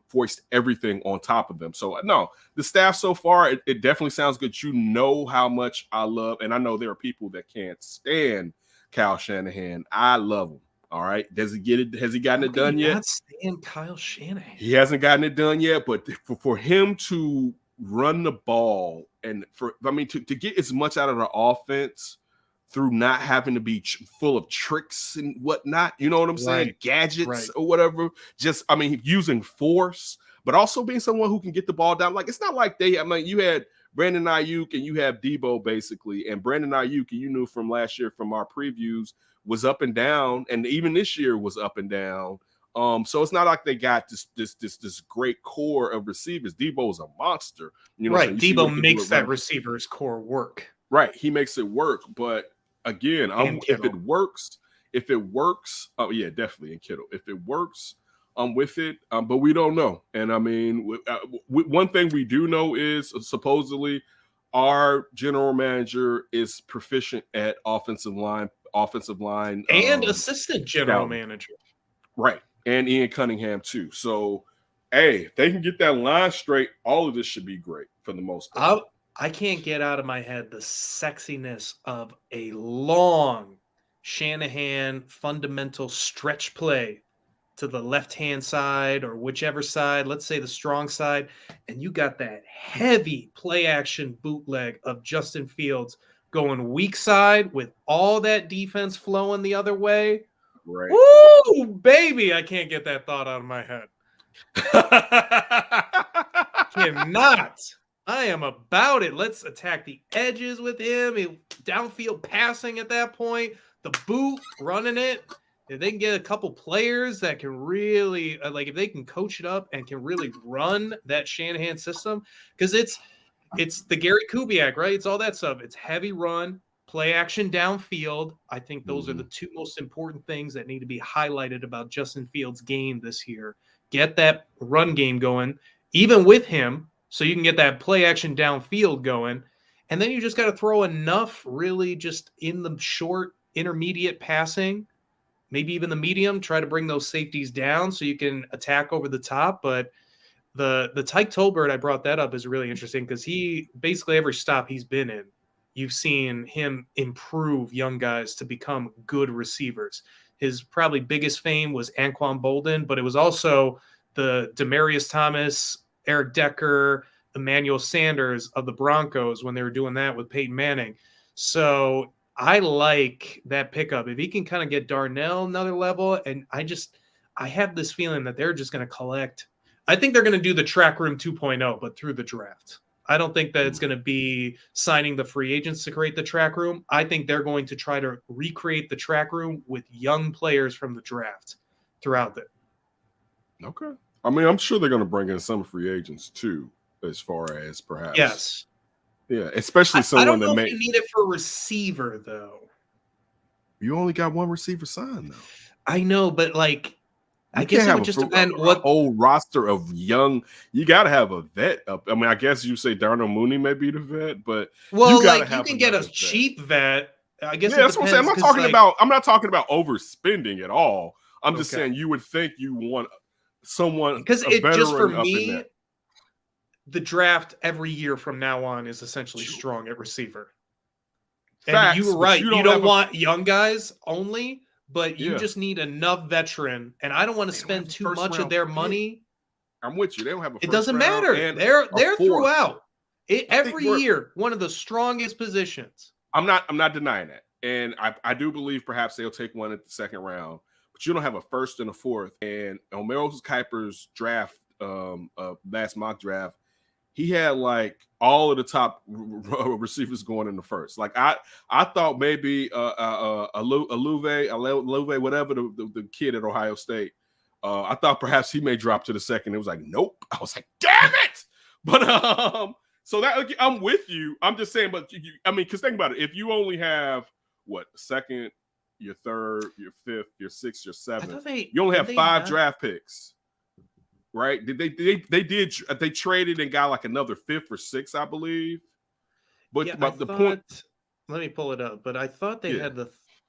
foist everything on top of them. So no, the staff so far, it definitely sounds good. You know how much I love, and I know there are people that can't stand Kyle Shanahan. I love him. All right. Has he gotten it done yet? Not stand Kyle Shanahan. He hasn't gotten it done yet, but for him to run the ball and to get as much out of the offense through not having to be full of tricks and whatnot, you know what I'm saying? Right. Gadgets or whatever. Just, using force, but also being someone who can get the ball down. Like, it's not like you had Brandon Ayuk and you have Debo basically, and Brandon Ayuk, you knew from last year from our previews, was up and down, and even this year was up and down. So it's not like they got this great core of receivers. Debo's a monster. Right. Debo makes that receiver's core work. Right. He makes it work. But again, if it works, oh yeah, definitely in Kittle. If it works, I'm with it. But we don't know. And I mean, one thing we do know is supposedly our general manager is proficient at offensive line and assistant general manager. Right. And Ian Cunningham too. So, hey, if they can get that line straight, all of this should be great for the most part. I can't get out of my head the sexiness of a long Shanahan fundamental stretch play to the left-hand side or whichever side, let's say the strong side, and you got that heavy play action bootleg of Justin Fields going weak side with all that defense flowing the other way. Right. Woo, baby, I can't get that thought out of my head. Cannot. I am about it. Let's attack the edges with him. Downfield passing at that point. The boot, running it. If they can get a couple players that can really, if they can coach it up and can really run that Shanahan system, because it's the Gary Kubiak, right? It's all that stuff. It's heavy run, play action downfield. I think those are the two most important things that need to be highlighted about Justin Fields' game this year. Get that run game going, even with him, so you can get that play action downfield going. And then you just got to throw enough really just in the short, intermediate passing, maybe even the medium, try to bring those safeties down so you can attack over the top. But the Tyke Tolbert, I brought that up, is really interesting because he basically every stop he's been in, you've seen him improve young guys to become good receivers. His probably biggest fame was Anquan Bolden, but it was also the Demaryius Thomas, Eric Decker, Emmanuel Sanders of the Broncos when they were doing that with Peyton Manning. So I like that pickup. If he can kind of get Darnell another level, and I have this feeling that they're just going to collect. I think they're going to do the track room 2.0, but through the draft. I don't think that it's going to be signing the free agents to create the track room. I think they're going to try to recreate the track room with young players from the draft throughout it. Okay. I mean, I'm sure they're going to bring in some free agents too, as far as perhaps. Yes. Yeah, especially someone I don't know that if you need it for receiver, though. You only got one receiver signed, though. I know, but I guess it would just depend what whole roster of young. You got to have a vet up. I mean, I guess you say Darnell Mooney may be the vet, but you can get a cheap vet. I guess that's what I'm saying. I'm not talking about overspending at all. I'm just saying you would think you want someone because it just for me. The draft every year from now on is essentially strong at receiver. And you were right. You don't want young guys only, but you just need enough veteran. And I don't want to spend too much of their money. I'm with you. They don't have a first It doesn't round matter. They're throughout. Every year, one of the strongest positions. I'm not denying that. And I do believe perhaps they'll take one at the second round. But you don't have a first and a fourth. And on Meryl Kiper's draft, last mock draft, he had all of the top receivers going in the first. I thought maybe Aluve, whatever the kid at Ohio State. I thought perhaps he may drop to the second. It was nope. I was damn it. But So that I'm with you. I'm just saying, but I mean, because think about it. If you only have what second, your third, your fifth, your sixth, your seventh, you only have 5 draft picks, right? They traded and got like another 5th or 6th, I believe. But, Yeah, but the point. Let me pull it up. But I thought they had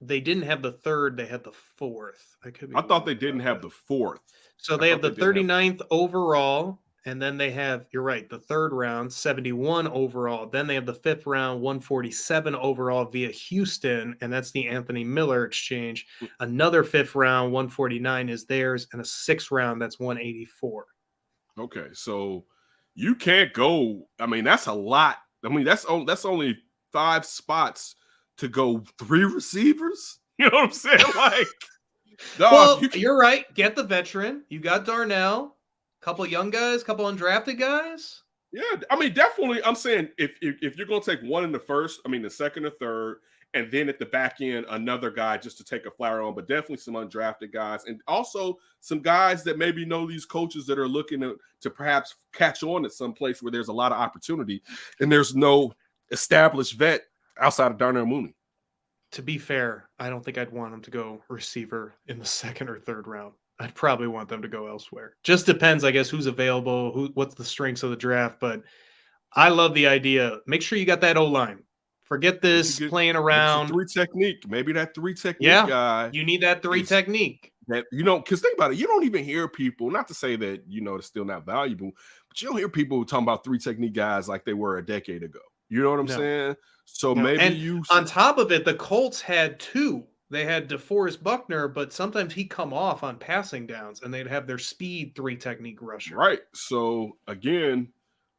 they didn't have the 3rd. They had the 4th. I thought they didn't have the 4th. So they have the 39th overall. And then they have, you're right, the 3rd round, 71 overall. Then they have the 5th round, 147 overall via Houston. And that's the Anthony Miller exchange. Another 5th round, 149 is theirs. And a 6th round, that's 184. Okay, so you can't go. I mean, that's a lot. I mean, that's only 5 spots to go 3 receivers. You know what I'm saying? Like, dog, well, you're right. Get the veteran. You got Darnell. Couple young guys, couple undrafted guys. Yeah, I mean, definitely. I'm saying if you're going to take one in the first, I mean, the second or third, and then at the back end, another guy just to take a flyer on, but definitely some undrafted guys, and also some guys that maybe know these coaches that are looking to perhaps catch on at some place where there's a lot of opportunity, and there's no established vet outside of Darnell Mooney. To be fair, I don't think I'd want him to go receiver in the 2nd or 3rd round. I'd probably want them to go elsewhere. Just depends, I guess, who's available, what's the strengths of the draft. But I love the idea. Make sure you got that O-line. Forget this playing around. 3 technique. Maybe that 3 technique guy. You need that 3 technique. That, because think about it. You don't even hear people, not to say that, it's still not valuable, but you don't hear people talking about 3 technique guys like they were a decade ago. You know what I'm saying? So maybe on top of it, the Colts had 2. They had DeForest Buckner, but sometimes he'd come off on passing downs, and they'd have their speed 3 technique rusher. Right. So again,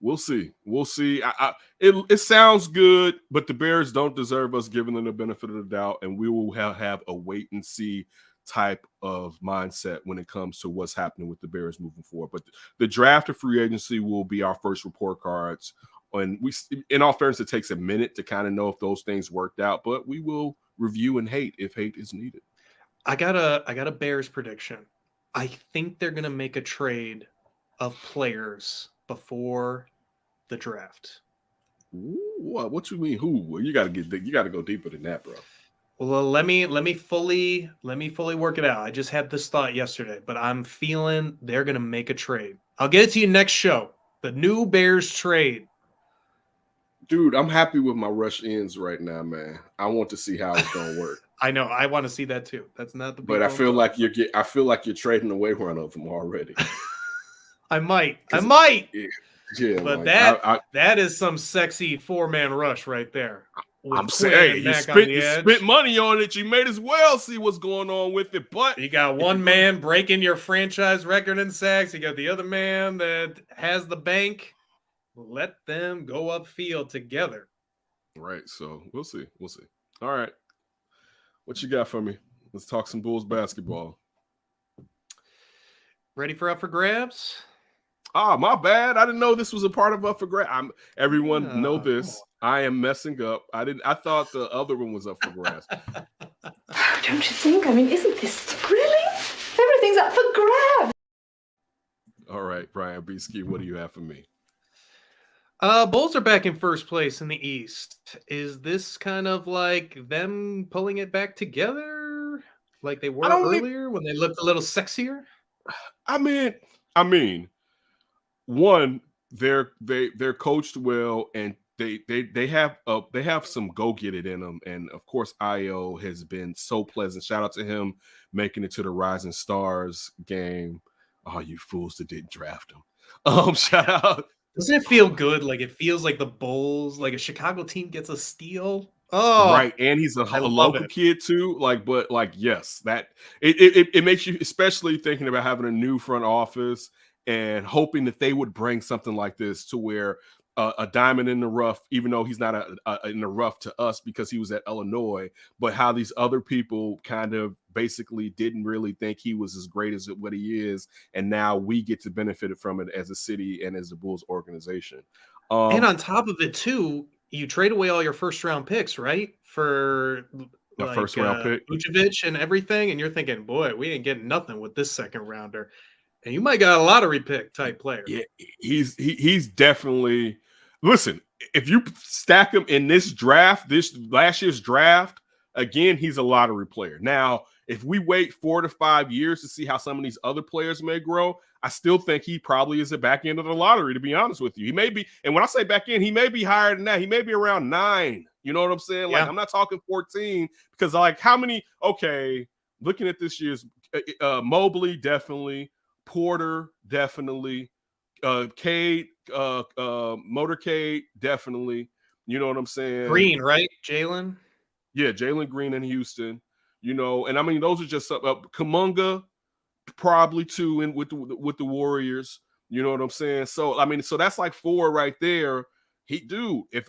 we'll see. We'll see. It sounds good, but the Bears don't deserve us giving them the benefit of the doubt, and we will have a wait and see type of mindset when it comes to what's happening with the Bears moving forward. But the draft of free agency will be our first report cards. And in all fairness, it takes a minute to kind of know if those things worked out, but we will review and hate if hate is needed. I got a Bears prediction. I think they're gonna make a trade of players before the draft. What you mean? Who? You gotta go deeper than that, bro. Well, let me fully work it out. I just had this thought yesterday, but I'm feeling they're gonna make a trade. I'll get it to you next show. The new Bears trade. Dude, I'm happy with my rush ends right now, man. I want to see how it's gonna work. I know. I want to see that too. That's not the. But I feel like you're trading away one of them already. I might. Yeah, but like, that is some sexy 4-man rush right there. I'm saying you spent money on it. You may as well see what's going on with it. But you got one man breaking your franchise record in sacks. You got the other man that has the bank. Let them go upfield together. Right. So we'll see. All right. What you got for me? Let's talk some Bulls basketball. Ready for Up for Grabs? My bad. I didn't know this was a part of Up for Grabs. Everyone know this. I am messing up. I thought the other one was Up for Grabs. Don't you think? I mean, isn't this thrilling? Everything's up for grabs. All right, Brian Beesky, what do you have for me? Bulls are back in first place in the East. Is this kind of like them pulling it back together like they were earlier when they looked a little sexier? I mean, one, they're coached well, and they have some go get it in them, and of course Io has been so pleasant. Shout out to him making it to the Rising Stars game. Oh, you fools that didn't draft him. Shout out. Doesn't it feel good? Like it feels like the Bulls, like a Chicago team gets a steal. Oh, right, and he's a local kid too. Yes, that it makes you, especially thinking about having a new front office and hoping that they would bring something like this to where a diamond in the rough, even though he's not in the rough to us because he was at Illinois, but how these other people kind of basically didn't really think he was as great as what he is, and now we get to benefit from it as a city and as the Bulls organization. And on top of it too, you trade away all your first round picks, right? For the first round pick, Vucevic and everything, and you're thinking, boy, we ain't getting nothing with this second rounder. And you might got a lottery pick type player. Yeah, he's definitely. listen, if you stack him in this draft, this last year's draft, again, he's a lottery player. Now, if we wait 4 to 5 years to see how some of these other players may grow, I still think he probably is at back end of the lottery, to be honest with you. He may be, and when I say back end, he may be higher than that. He may be around 9. You know what I'm saying? Like, I'm not talking 14 because, like, how many? Okay, looking at this year's Mobley, definitely. Porter, definitely. Cade, Motorcade, definitely. You know what I'm saying? Green, right? Jalen? Yeah, Jalen Green in Houston. You know, and I mean, those are just Kuminga, probably too, in with the Warriors. You know what I'm saying? So I mean, so that's like 4 right there. If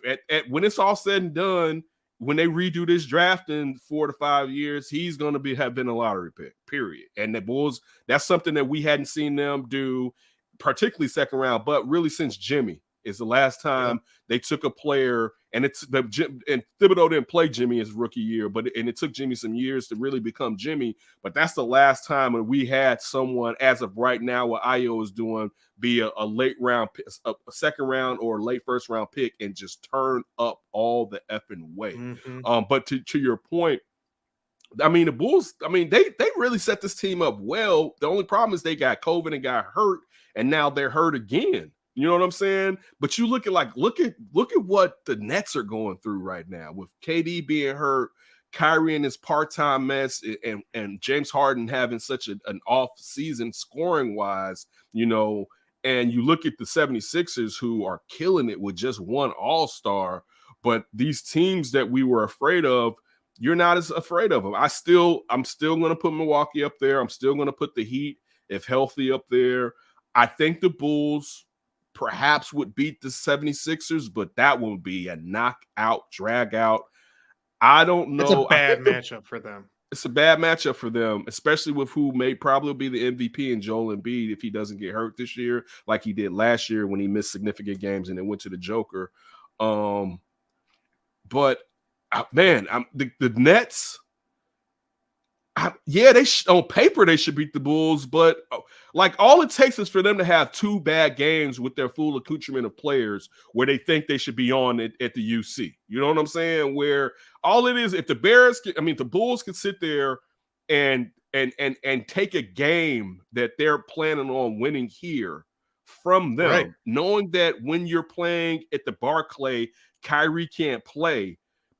when it's all said and done, when they redo this draft in 4 to 5 years, he's going to have been a lottery pick. Period. And the Bulls, that's something that we hadn't seen them do, particularly second round, but really since Jimmy is the last time they took a player, and Thibodeau didn't play Jimmy his rookie year, and it took Jimmy some years to really become Jimmy. But that's the last time when we had someone, as of right now, what Ayo is doing, be a late round, a second round or late first round pick, and just turn up all the effing way. But to your point, I mean, the Bulls, I mean, they really set this team up well. The only problem is they got COVID and got hurt, and now they're hurt again. You know what I'm saying? But you look at look at what the Nets are going through right now with KD being hurt, Kyrie and his part-time mess, and James Harden having such an off season scoring wise, you know, and you look at the 76ers who are killing it with just one all-star, but these teams that we were afraid of, you're not as afraid of them. I'm still going to put Milwaukee up there. I'm still going to put the Heat, if healthy, up there. I think the Bulls perhaps would beat the 76ers, but that would be a knockout, drag out. I don't know. It's a bad matchup for them. It's a bad matchup for them, especially with who may probably be the MVP in Joel Embiid if he doesn't get hurt this year, like he did last year when he missed significant games and then went to the Joker. But man, the Nets. On paper they should beat the Bulls, but like all it takes is for them to have 2 bad games with their full accoutrement of players where they think they should be on it at the UC. You know what I'm saying? Where all it is, if the the Bulls could sit there and take a game that they're planning on winning here from them, right, knowing that when you're playing at the Barclay, Kyrie can't play,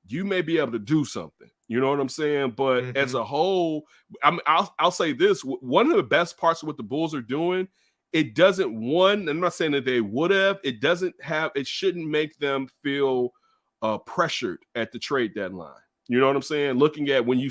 you may be able to do something. You know what I'm saying? But as a whole, I'll say this. One of the best parts of what the Bulls are doing, it doesn't, I'm not saying that they would have, it shouldn't make them feel pressured at the trade deadline. You know what I'm saying? Looking at when you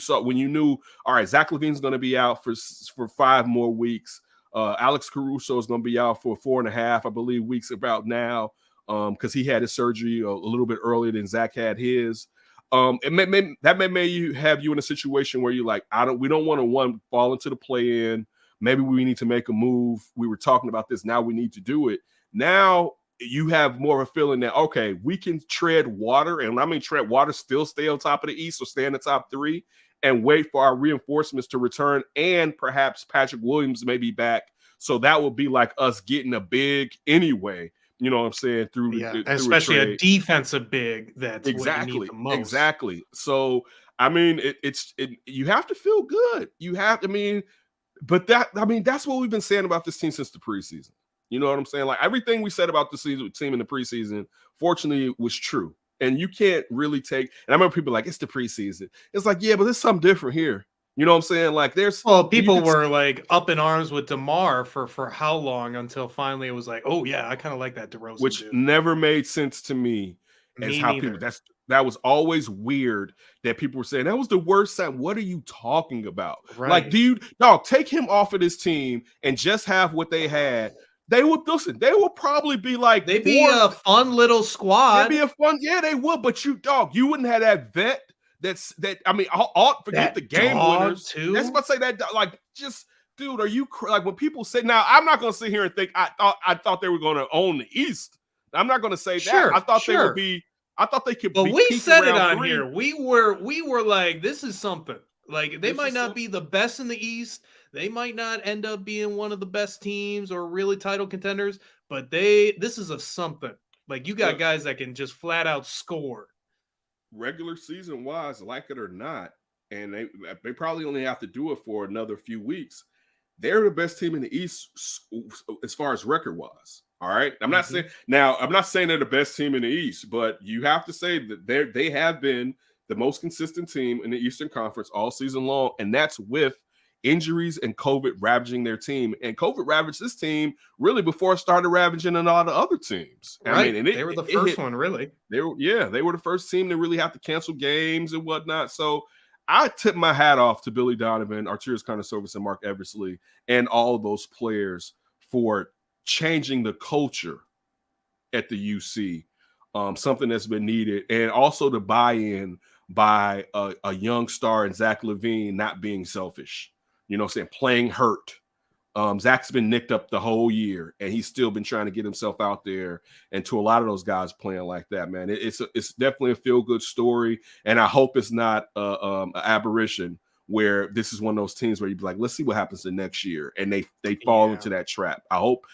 knew, all right, Zach LaVine's going to be out for 5 more weeks. Alex Caruso is going to be out for 4.5, I believe, weeks about now, because he had his surgery a little bit earlier than Zach had his. That may have you in a situation where you're like, we don't want to fall into the play-in. Maybe we need to make a move. We were talking about this. Now we need to do it. Now you have more of a feeling that, okay, we can tread water. And I mean, tread water, still stay on top of the East or stay in the top 3 and wait for our reinforcements to return. And perhaps Patrick Williams may be back. So that would be like us getting a big anyway. You know what I'm saying? Through especially a defensive big. That's exactly what you need the most. Exactly. So I mean, you have to feel good. That's what we've been saying about this team since the preseason. You know what I'm saying? Like everything we said about the team in the preseason, fortunately, was true. And you can't really take. And I remember people like, it's the preseason. It's like, yeah, but there's something different here. You know what I'm saying? Like people were like up in arms with DeMar for how long until finally it was like, oh yeah, I kind of like that DeRozan, which never made sense to me. That was always weird that people were saying that was the worst time. What are you talking about? Right. Like, take him off of this team and just have what they had. They would probably be like, they'd be a fun little squad. They'd be they would, but you wouldn't have that vet. Forget the game winners too. That's what I say. That like, just dude, are you like when people say? Now, I'm not going to sit here and think I thought they were going to own the East. I'm not going to say that. I thought they would be. I thought they could. But we said it on here. We were like, this is something. Like they might not be the best in the East. They might not end up being one of the best teams or really title contenders. But this is a something. Like, you got guys that can just flat out score. Regular season wise, like it or not, and they probably only have to do it for another few weeks. They're the best team in the East as far as record wise. All right. I'm not saying they're the best team in the East, but you have to say that they have been the most consistent team in the Eastern Conference all season long, and that's with injuries and COVID ravaging their team. And COVID ravaged this team really before it started ravaging a lot of other teams. Right. I mean, they were the first one, really. They were the first team to really have to cancel games and whatnot. So I tip my hat off to Billy Donovan, Arturas Karnisovas, and Mark Eversley, and all of those players for changing the culture at the UC, something that's been needed, and also the buy-in by a young star in Zach LaVine not being selfish. You know what I'm saying? Playing hurt. Zach's been nicked up the whole year, and he's still been trying to get himself out there. And to a lot of those guys playing like that, man, it's definitely a feel-good story. And I hope it's not an aberration where this is one of those teams where you'd be like, let's see what happens the next year. And they fall into that trap. I hope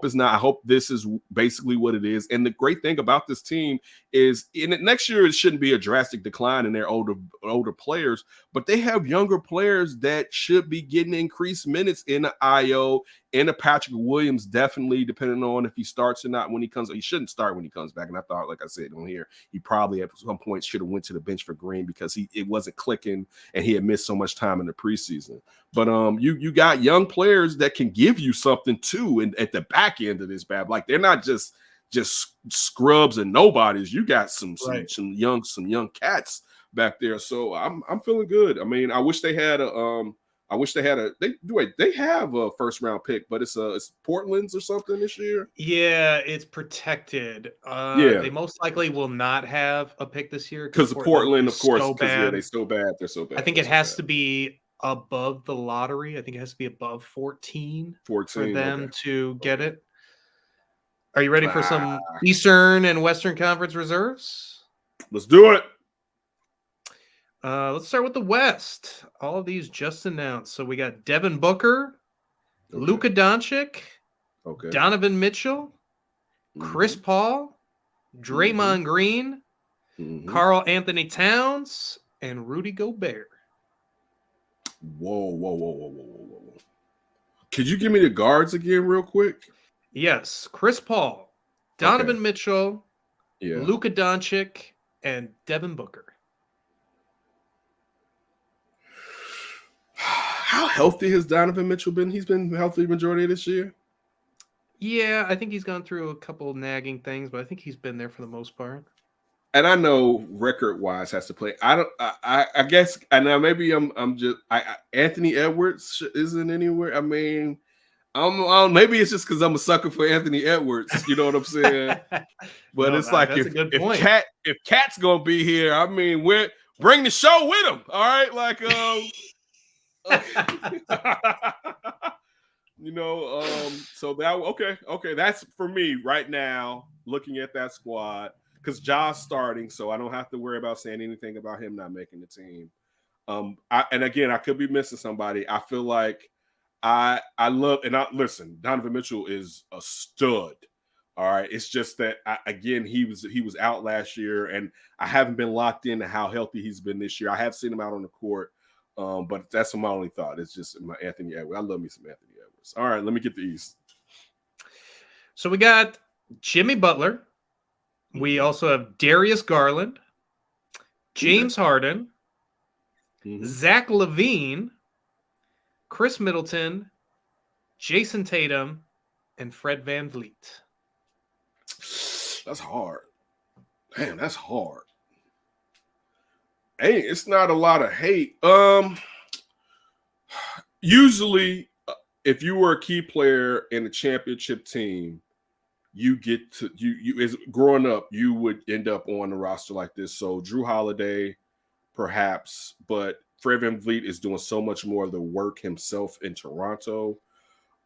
it's not. I hope this is basically what it is. And the great thing about this team is in the next year, it shouldn't be a drastic decline in their older players, but they have younger players that should be getting increased minutes in the IO, in the Patrick Williams, definitely, depending on if he starts or not when he comes. He shouldn't start when he comes back. And I thought, like I said on here, he probably at some point should have went to the bench for Green because it wasn't clicking and he had missed so much time in the preseason. But you got young players that can give you something too, and at the back end of this bad, like they're not just scrubs and nobodies. You got some young cats back there. So I'm feeling good. I mean, I wish they had they have a first round pick, but it's Portland's or something this year. Yeah, it's protected. They most likely will not have a pick this year because Portland, of course, so bad. they're so bad. They're so bad. I think it has to be above the lottery. I think it has to be above 14 for them to get it. Are you ready for some Eastern and Western Conference reserves? Let's do it. Let's start with the West. All of these just announced. So we got Devin Booker, Luka Doncic, Donovan Mitchell, Chris Paul, Draymond Green, Karl Anthony Towns, and Rudy Gobert. Whoa. Could you give me the guards again real quick? Yes. Chris Paul, Donovan Mitchell, Luka Doncic, and Devin Booker. How healthy has Donovan Mitchell been? He's been healthy the majority of this year. Yeah, I think he's gone through a couple nagging things, but I think he's been there for the most part. And I know record-wise has to play. I guess, and now maybe Anthony Edwards isn't anywhere. I mean, maybe it's just because I'm a sucker for Anthony Edwards. You know what I'm saying? But it's like if Cat's gonna be here, I mean, bring the show with him. All right, like so that okay. That's for me right now. Looking at that squad. Because Ja's starting, so I don't have to worry about saying anything about him not making the team. And again, I could be missing somebody. I feel like listen, Donovan Mitchell is a stud. All right. It's just that he was out last year, and I haven't been locked into how healthy he's been this year. I have seen him out on the court, but that's my only thought. It's just my Anthony Edwards. I love me some Anthony Edwards. All right, let me get the East. So we got Jimmy Butler. We also have Darius Garland, James Harden, Zach LaVine, Chris Middleton, Jason Tatum, and Fred VanVleet. That's hard. Damn, that's hard. Hey, it's not a lot of hate. Usually, if you were a key player in a championship team, you get to you as growing up, you would end up on a roster like this. So Drew Holiday, perhaps, but Fred VanVleet is doing so much more of the work himself in Toronto.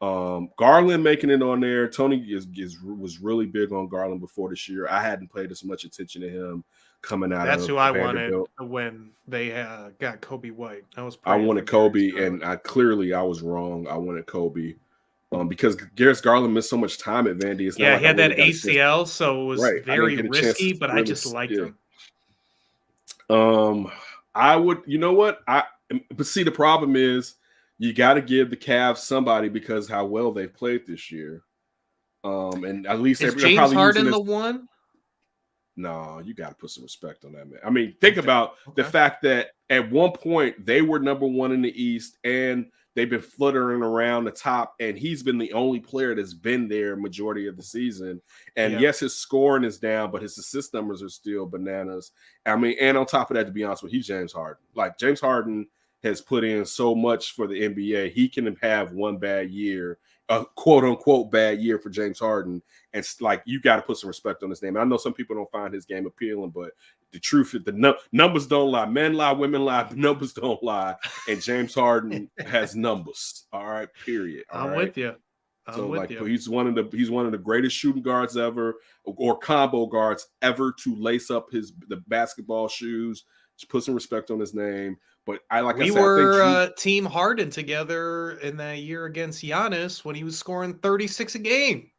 Garland making it on there. Tony was really big on Garland before this year. I hadn't paid as much attention to him coming out. That's who I wanted when they got Kobe White. I wanted Kobe, and I was wrong. I wanted Kobe. Because Garris Garland missed so much time at Vandy. It's not Yeah, like he I had really that got a chance. ACL, so it was Right, I didn't very get a chance risky, to but I really just liked him. I would, you know what? But see, the problem is you got to give the Cavs somebody because how well they've played this year. And at least Is they're James probably using Harden this. the one? No, you got to put some respect on that, man. I mean, think about the Okay. fact that at one point they were number one in the East and they've been fluttering around the top, and he's been the only player that's been there majority of the season. And Yeah. yes, his scoring is down, but his assist numbers are still bananas. I mean, and on top of that, to be honest with you, he's James Harden. Like, James Harden has put in so much for the NBA. He can have one bad year, a quote unquote bad year for James Harden. And it's like, you got to put some respect on his name. I know some people don't find his game appealing, but the truth is the numbers don't lie. Men lie, women lie, the numbers don't lie. And James Harden has numbers. All right, period. All I'm right? with you. So like, he's one of the greatest shooting guards ever, or combo guards ever to lace up the basketball shoes. Just put some respect on his name. But We were Team Harden together in that year against Giannis when he was scoring 36 a game.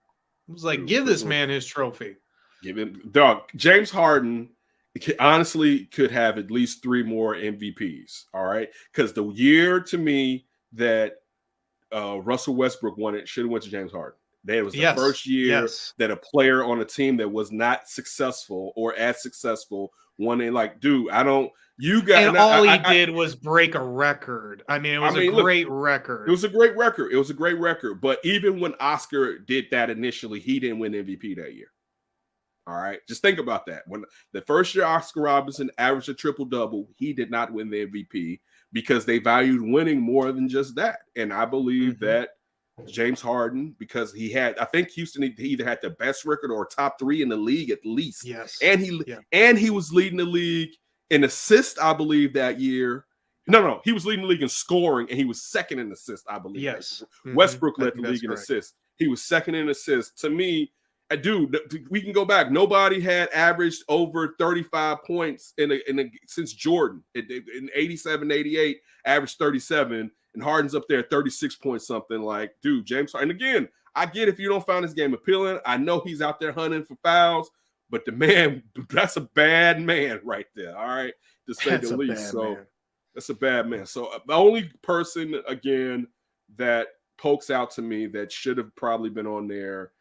It was like, give this man his trophy. Give him, dog. James Harden honestly could have at least 3 more MVPs. All right, because the year to me that Russell Westbrook won it should have went to James Harden. That was the first year that a player on a team that was not successful or as successful won it. Like, dude, And all he did was break a record. I mean, it was a great record. It was a great record. It was a great record. But even when Oscar did that initially, he didn't win MVP that year. All right. Just think about that. When the first year Oscar Robertson averaged a triple-double, he did not win the MVP because they valued winning more than just that. And I believe that James Harden, because I think Houston either had the best record or top 3 in the league at least. Yes. And he was leading the league in assists, I believe, that year. No, he was leading the league in scoring, and he was second in assists, I believe. Yes. Westbrook led the league in assists. He was second in assists. To me, dude, we can go back. Nobody had averaged over 35 points since Jordan in 87, 88, averaged 37, and Harden's up there at 36 points something. Like, dude, James Harden. And again, I get if you don't find his game appealing. I know he's out there hunting for fouls, but the man, that's a bad man right there. All right, to say the least. So that's a bad man. So the only person again that pokes out to me that should have probably been on there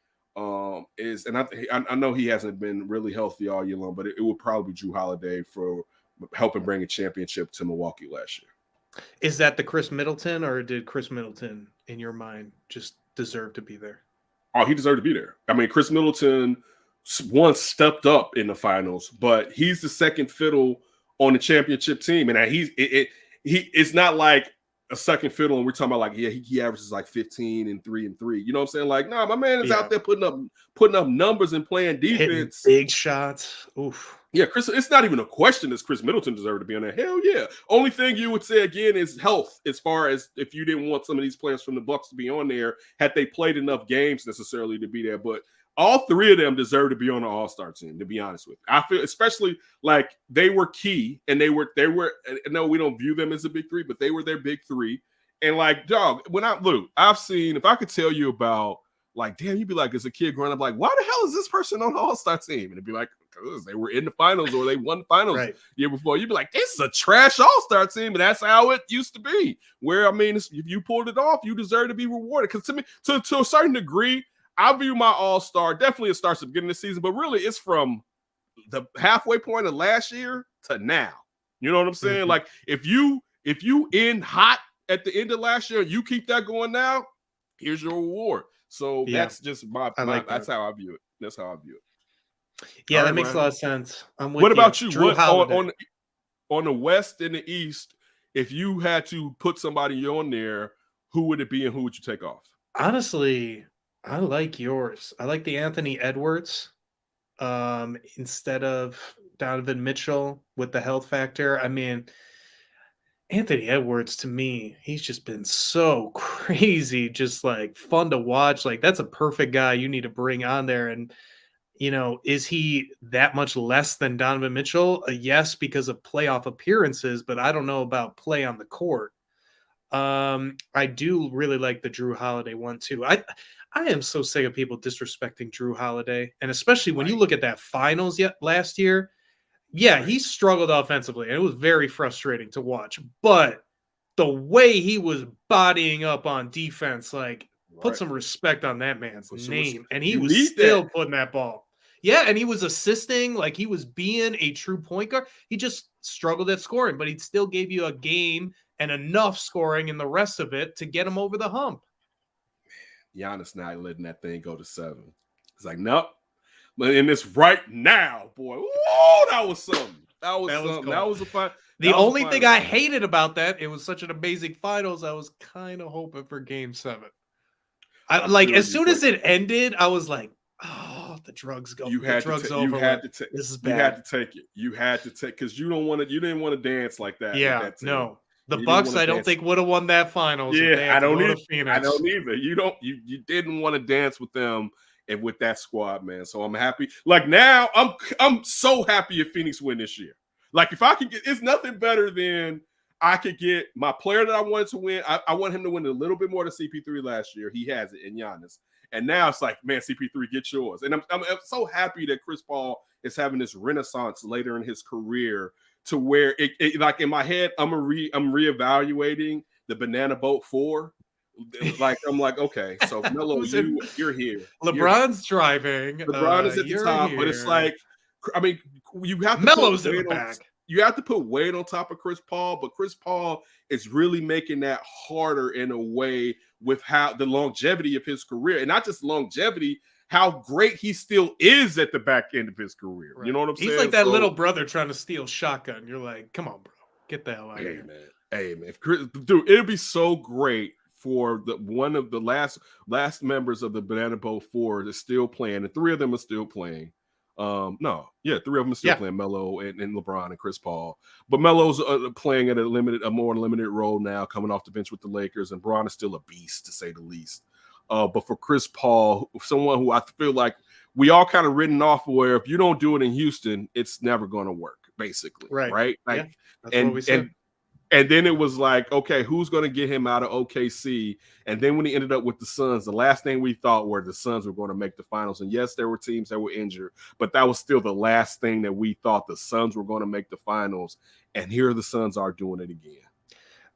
is, and I know he hasn't been really healthy all year long, but it would probably be Drew Holiday for helping bring a championship to Milwaukee last year. Is that the Chris Middleton, or did Chris Middleton, in your mind, just deserve to be there? Oh, he deserved to be there. I mean, Chris Middleton once stepped up in the finals, but he's the second fiddle on the championship team, and it's not like a second fiddle, and we're talking about like, he averages like 15 and 3 and 3. You know what I'm saying? Like, no, my man is out there putting up numbers and playing defense, hitting big shots. Oof. Yeah, Chris. It's not even a question. Does Chris Middleton deserve to be on there? Hell yeah. Only thing you would say again is health. As far as if you didn't want some of these players from the Bucks to be on there, had they played enough games necessarily to be there, but all 3 of them deserve to be on the All-Star team, to be honest with you. I feel especially like they were key, and they were. No, we don't view them as a big 3, but they were their big 3. And like, dog, I've seen. If I could tell you about, like, damn, you'd be like, as a kid growing up, like, why the hell is this person on the All-Star team? And it'd be like, because they were in the finals or they won the finals year before. You'd be like, this is a trash All-Star team, and that's how it used to be. Where I mean, if you pulled it off, you deserve to be rewarded. Because to me, to a certain degree, I view my All-Star, definitely it starts at the beginning of the season, but really it's from the halfway point of last year to now. You know what I'm saying? Like, if you end hot at the end of last year and you keep that going now, here's your reward. So that's just that's how I view it. That's how I view it. Yeah, all that makes a lot of sense. I'm with what about you? Drew What on the West and the East, if you had to put somebody on there, who would it be and who would you take off? Honestly, I like yours. I like the Anthony Edwards instead of Donovan Mitchell with the health factor. I mean, Anthony Edwards, to me, he's just been so crazy, just like fun to watch. Like, that's a perfect guy you need to bring on there. And, you know, is he that much less than Donovan Mitchell? Yes, because of playoff appearances, but I don't know about play on the court. I do really like the Drew Holiday one too. I am so sick of people disrespecting Drew Holiday, and especially when you look at that finals last year. Yeah, he struggled offensively, and it was very frustrating to watch. But the way he was bodying up on defense, like, put some respect on that man's name. And he was still putting that ball. Yeah, and he was assisting, like he was being a true point guard. He just struggled at scoring, but he still gave you a game and enough scoring in the rest of it to get him over the hump. Giannis not letting that thing go to 7. It's like, nope. But in this right now, boy, whoa, that was something. That was something. That was a fun. The only thing I hated about that, it was such an amazing finals. I was kind of hoping for Game 7. As soon as it ended, I was like, "Oh, the drugs go. This is bad. You had to take it. You had to take because you didn't want to dance like that. Yeah, no. The Bucks, I don't think would have won that finals. Yeah, I don't either. You didn't want to dance with them and with that squad, man. So I'm happy. Like now, I'm so happy if Phoenix win this year. Like if I can get, it's nothing better than I could get my player that I wanted to win. I want him to win a little bit more than CP3 last year. He has it in Giannis. And now it's like, man, CP3, get yours. And I'm so happy that Chris Paul is having this renaissance later in his career to where it like in my head, I'm reevaluating the Banana Boat 4. Like I'm like, okay, so Melo, you're here. LeBron's driving. LeBron is at the top, but it's like, I mean, you have to Melo's in the back. You have to put weight on top of Chris Paul, but Chris Paul is really making that harder in a way with how the longevity of his career, and not just longevity, how great he still is at the back end of his career. Right. You know what I'm saying? He's like that little brother trying to steal shotgun. You're like, come on, bro, get the hell out of here. Hey man, dude, it'd be so great for one of the last members of the Banana Boat 4 is still playing, and 3 of them are still playing. 3 of them are still playing, Melo and LeBron and Chris Paul. But Melo's playing at a more limited role now, coming off the bench with the Lakers, and Bron is still a beast to say the least. But for Chris Paul, someone who I feel like we all kind of written off where if you don't do it in Houston, it's never going to work, basically. Right? Like, that's what we said. And then it was like, okay, who's going to get him out of OKC? And then when he ended up with the Suns, the last thing we thought were the Suns were going to make the finals. And yes, there were teams that were injured, but that was still the last thing that we thought the Suns were going to make the finals. And here the Suns are doing it again.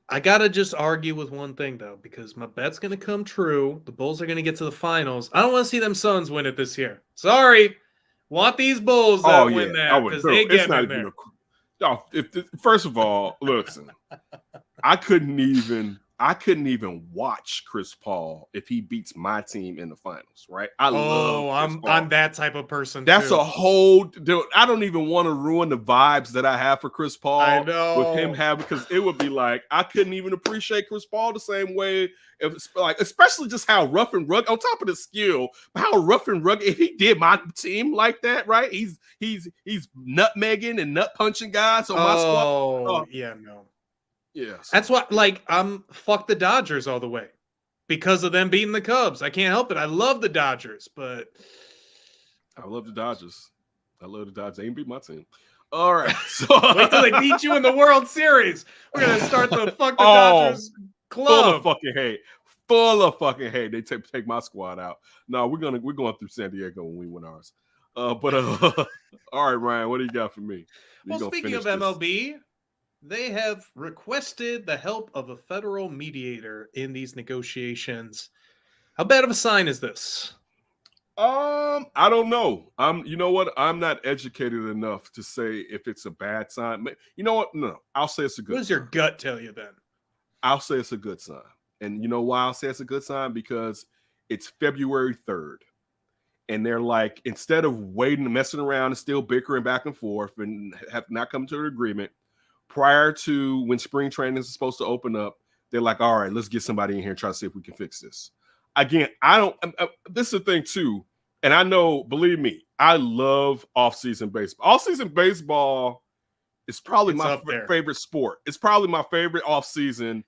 I got to just argue with one thing, though, because my bet's going to come true. The Bulls are going to get to the finals. I don't want to see them Suns win it this year. Sorry. Want these Bulls that win that because they get in there. First of all, listen, I couldn't even watch Chris Paul if he beats my team in the finals, right? I'm that type of person. That's a whole dude. I don't even want to ruin the vibes that I have for Chris Paul. I know with him because it would be like I couldn't even appreciate Chris Paul the same way. Especially just how rough and rugged, on top of the skill, how rough and rugged. If he did my team like that, right? He's nutmegging and nut punching guys on my squad. Yes. That's what, I'm fuck the Dodgers all the way because of them beating the Cubs. I can't help it. I love the Dodgers, but I love the Dodgers. They ain't beat my team. All right. So wait till they beat you in the World Series. We're gonna start the fuck the Dodgers club. Full of fucking hate. They take my squad out. No, we're going through San Diego when we win ours. All right, Ryan, what do you got for me? Well, speaking of MLB. They have requested the help of a federal mediator in these negotiations. How bad of a sign is this? I don't know. You know what? I'm not educated enough to say if it's a bad sign. You know what? No, I'll say it's a good sign. What does your gut tell you then? I'll say it's a good sign. And you know why I'll say it's a good sign? Because it's February 3rd. And they're like, instead of waiting, messing around and still bickering back and forth and have not come to an agreement, prior to when spring training is supposed to open up, they're like, all right, let's get somebody in here and try to see if we can fix this. Again, this is the thing too. And I know, believe me, I love off-season baseball. Off-season baseball is probably my favorite sport. It's probably my favorite off-season.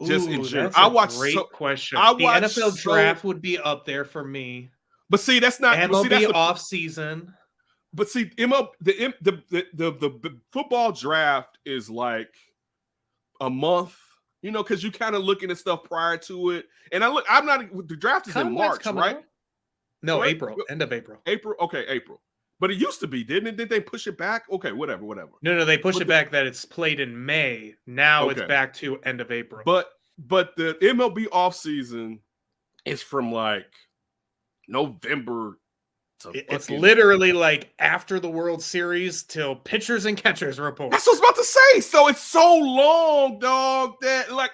Just in general. That's a great question. The NFL draft would be up there for me. But see, that's not MLB off-season. But see, the football draft is like a month You know, because you kind of looking at stuff prior to it. And I'm not, the draft is in March, right? Out? No, Correct? April, end of April. April. But it used to be, didn't it? Did they push it back? Okay, whatever. No, they pushed it back that it's played in May. Now it's back to end of April. But the MLB offseason is from like November to it's literally like after the World Series till pitchers and catchers report. That's what I was about to say. So it's so long, dog, that like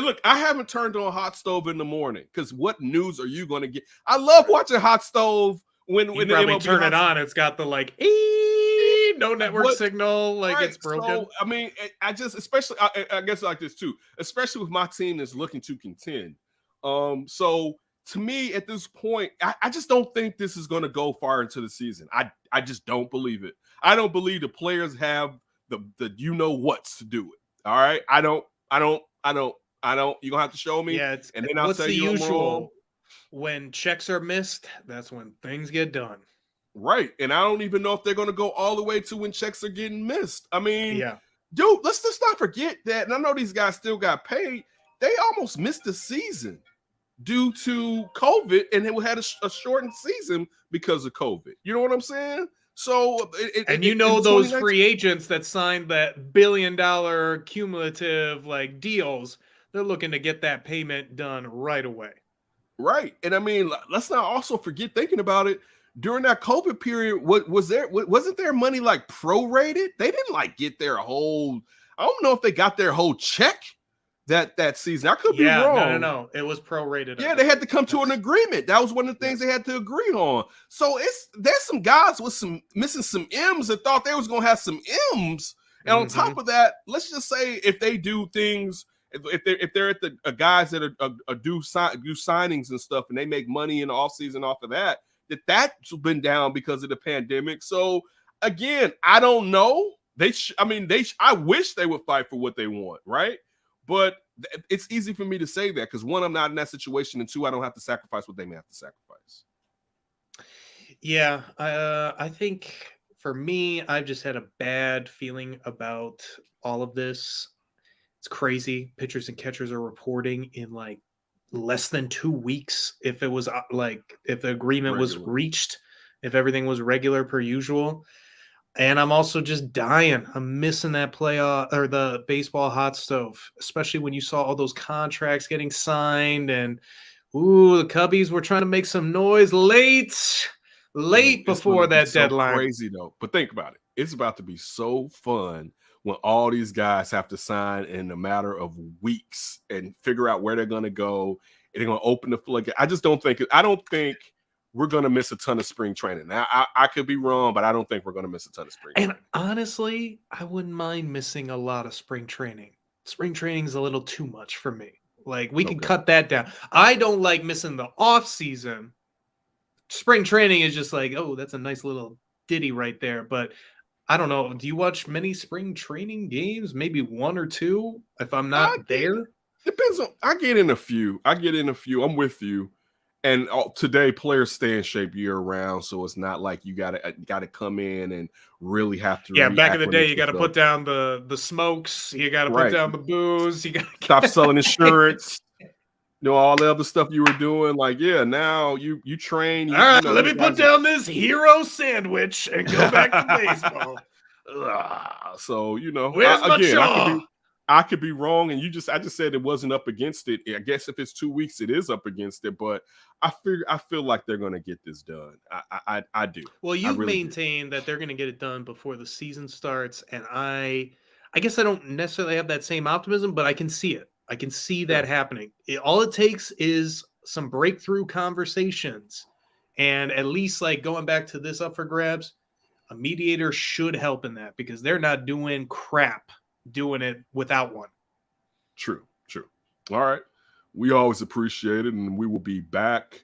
look, I haven't turned on Hot Stove in the morning because what news are you going to get? I love watching Hot Stove when you the probably MLB turn it on. It's got the like no network signal, like it's broken. So I mean, I just especially I guess like this too, especially with my team that's looking to contend. So to me, at this point, I just don't think this is going to go far into the season. I just don't believe it. I don't believe the players have the you know what's to do it. All right, I don't. You're gonna have to show me. Yeah, and then I'll tell you usual. When checks are missed, that's when things get done. Right, and I don't even know if they're going to go all the way to when checks are getting missed. I mean, yeah, dude, let's just not forget that. And I know these guys still got paid. They almost missed the season due to COVID, and it had a shortened season because of COVID. You know what I'm saying? So, those free agents that signed that $1 billion cumulative like deals, they're looking to get that payment done right away. Right, and I mean, let's not also forget thinking about it. During that COVID period, wasn't their money like prorated? They didn't like get their whole. I don't know if they got their whole check that season. I could be wrong. No. It was prorated. Yeah, they had to come to an agreement. That was one of the things they had to agree on. So there's some guys with missing some M's that thought they was gonna have some M's. And on top of that, let's just say if they do things, if they're at the guys that are do signings and stuff, and they make money in the offseason off of that's been down because of the pandemic. So again, I don't know. I wish they would fight for what they want, right? But it's easy for me to say that because one, I'm not in that situation, and two, I don't have to sacrifice what they may have to sacrifice. Yeah, I think for me, I've just had a bad feeling about all of this. It's crazy. Pitchers and catchers are reporting in like less than 2 weeks. If it was if the agreement was reached, if everything was regular per usual. And I'm also just dying. I'm missing that playoff or the baseball hot stove, especially when you saw all those contracts getting signed and the Cubbies were trying to make some noise late before that deadline. Crazy though. But think about it. It's about to be so fun when all these guys have to sign in a matter of weeks and figure out where they're going to go. And they're going to open the floodgate. I don't think we're going to miss a ton of spring training. Now, I could be wrong, but I don't think we're going to miss a ton of spring training. And honestly, I wouldn't mind missing a lot of spring training. Spring training is a little too much for me. Like, we can cut that down. I don't like missing the off season. Spring training is just like, oh, that's a nice little ditty right there. But I don't know. Do you watch many spring training games? Maybe one or two if I'm not there? Depends on. I get in a few. I'm with you. And today, players stay in shape year round, so it's not like you gotta come in and really have to. Yeah, back in the day, you got to put down the smokes, you got to put down the booze, you got to stop selling insurance. All the other stuff you were doing. Like, yeah, now you train. All right, let me put down this hero sandwich and go back to baseball. So where's my jaw? I could be wrong, and I just said it wasn't up against it. I guess if it's 2 weeks, it is up against it. But I feel like they're going to get this done. I do. Well, you've maintained that they're going to get it done before the season starts, and I guess I don't necessarily have that same optimism, but I can see it. I can see that happening. All it takes is some breakthrough conversations, and at least like going back to this up for grabs, a mediator should help in that because they're not doing crap doing it without one. True. All right. We always appreciate it, and we will be back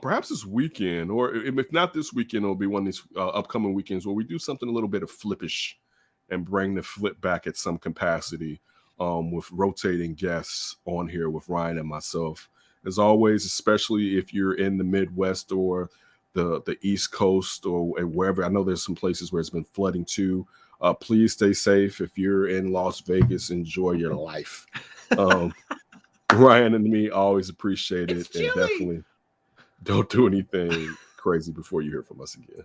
perhaps this weekend, or if not this weekend, it'll be one of these upcoming weekends where we do something a little bit of flippish and bring the flip back at some capacity with rotating guests on here with Ryan and myself. As always, especially if you're in the Midwest or the East Coast or wherever. I know there's some places where it's been flooding too. Please stay safe. If you're in Las Vegas, enjoy your life. Ryan and me always appreciate it. It's And chilly. definitely don't do anything crazy before you hear from us again.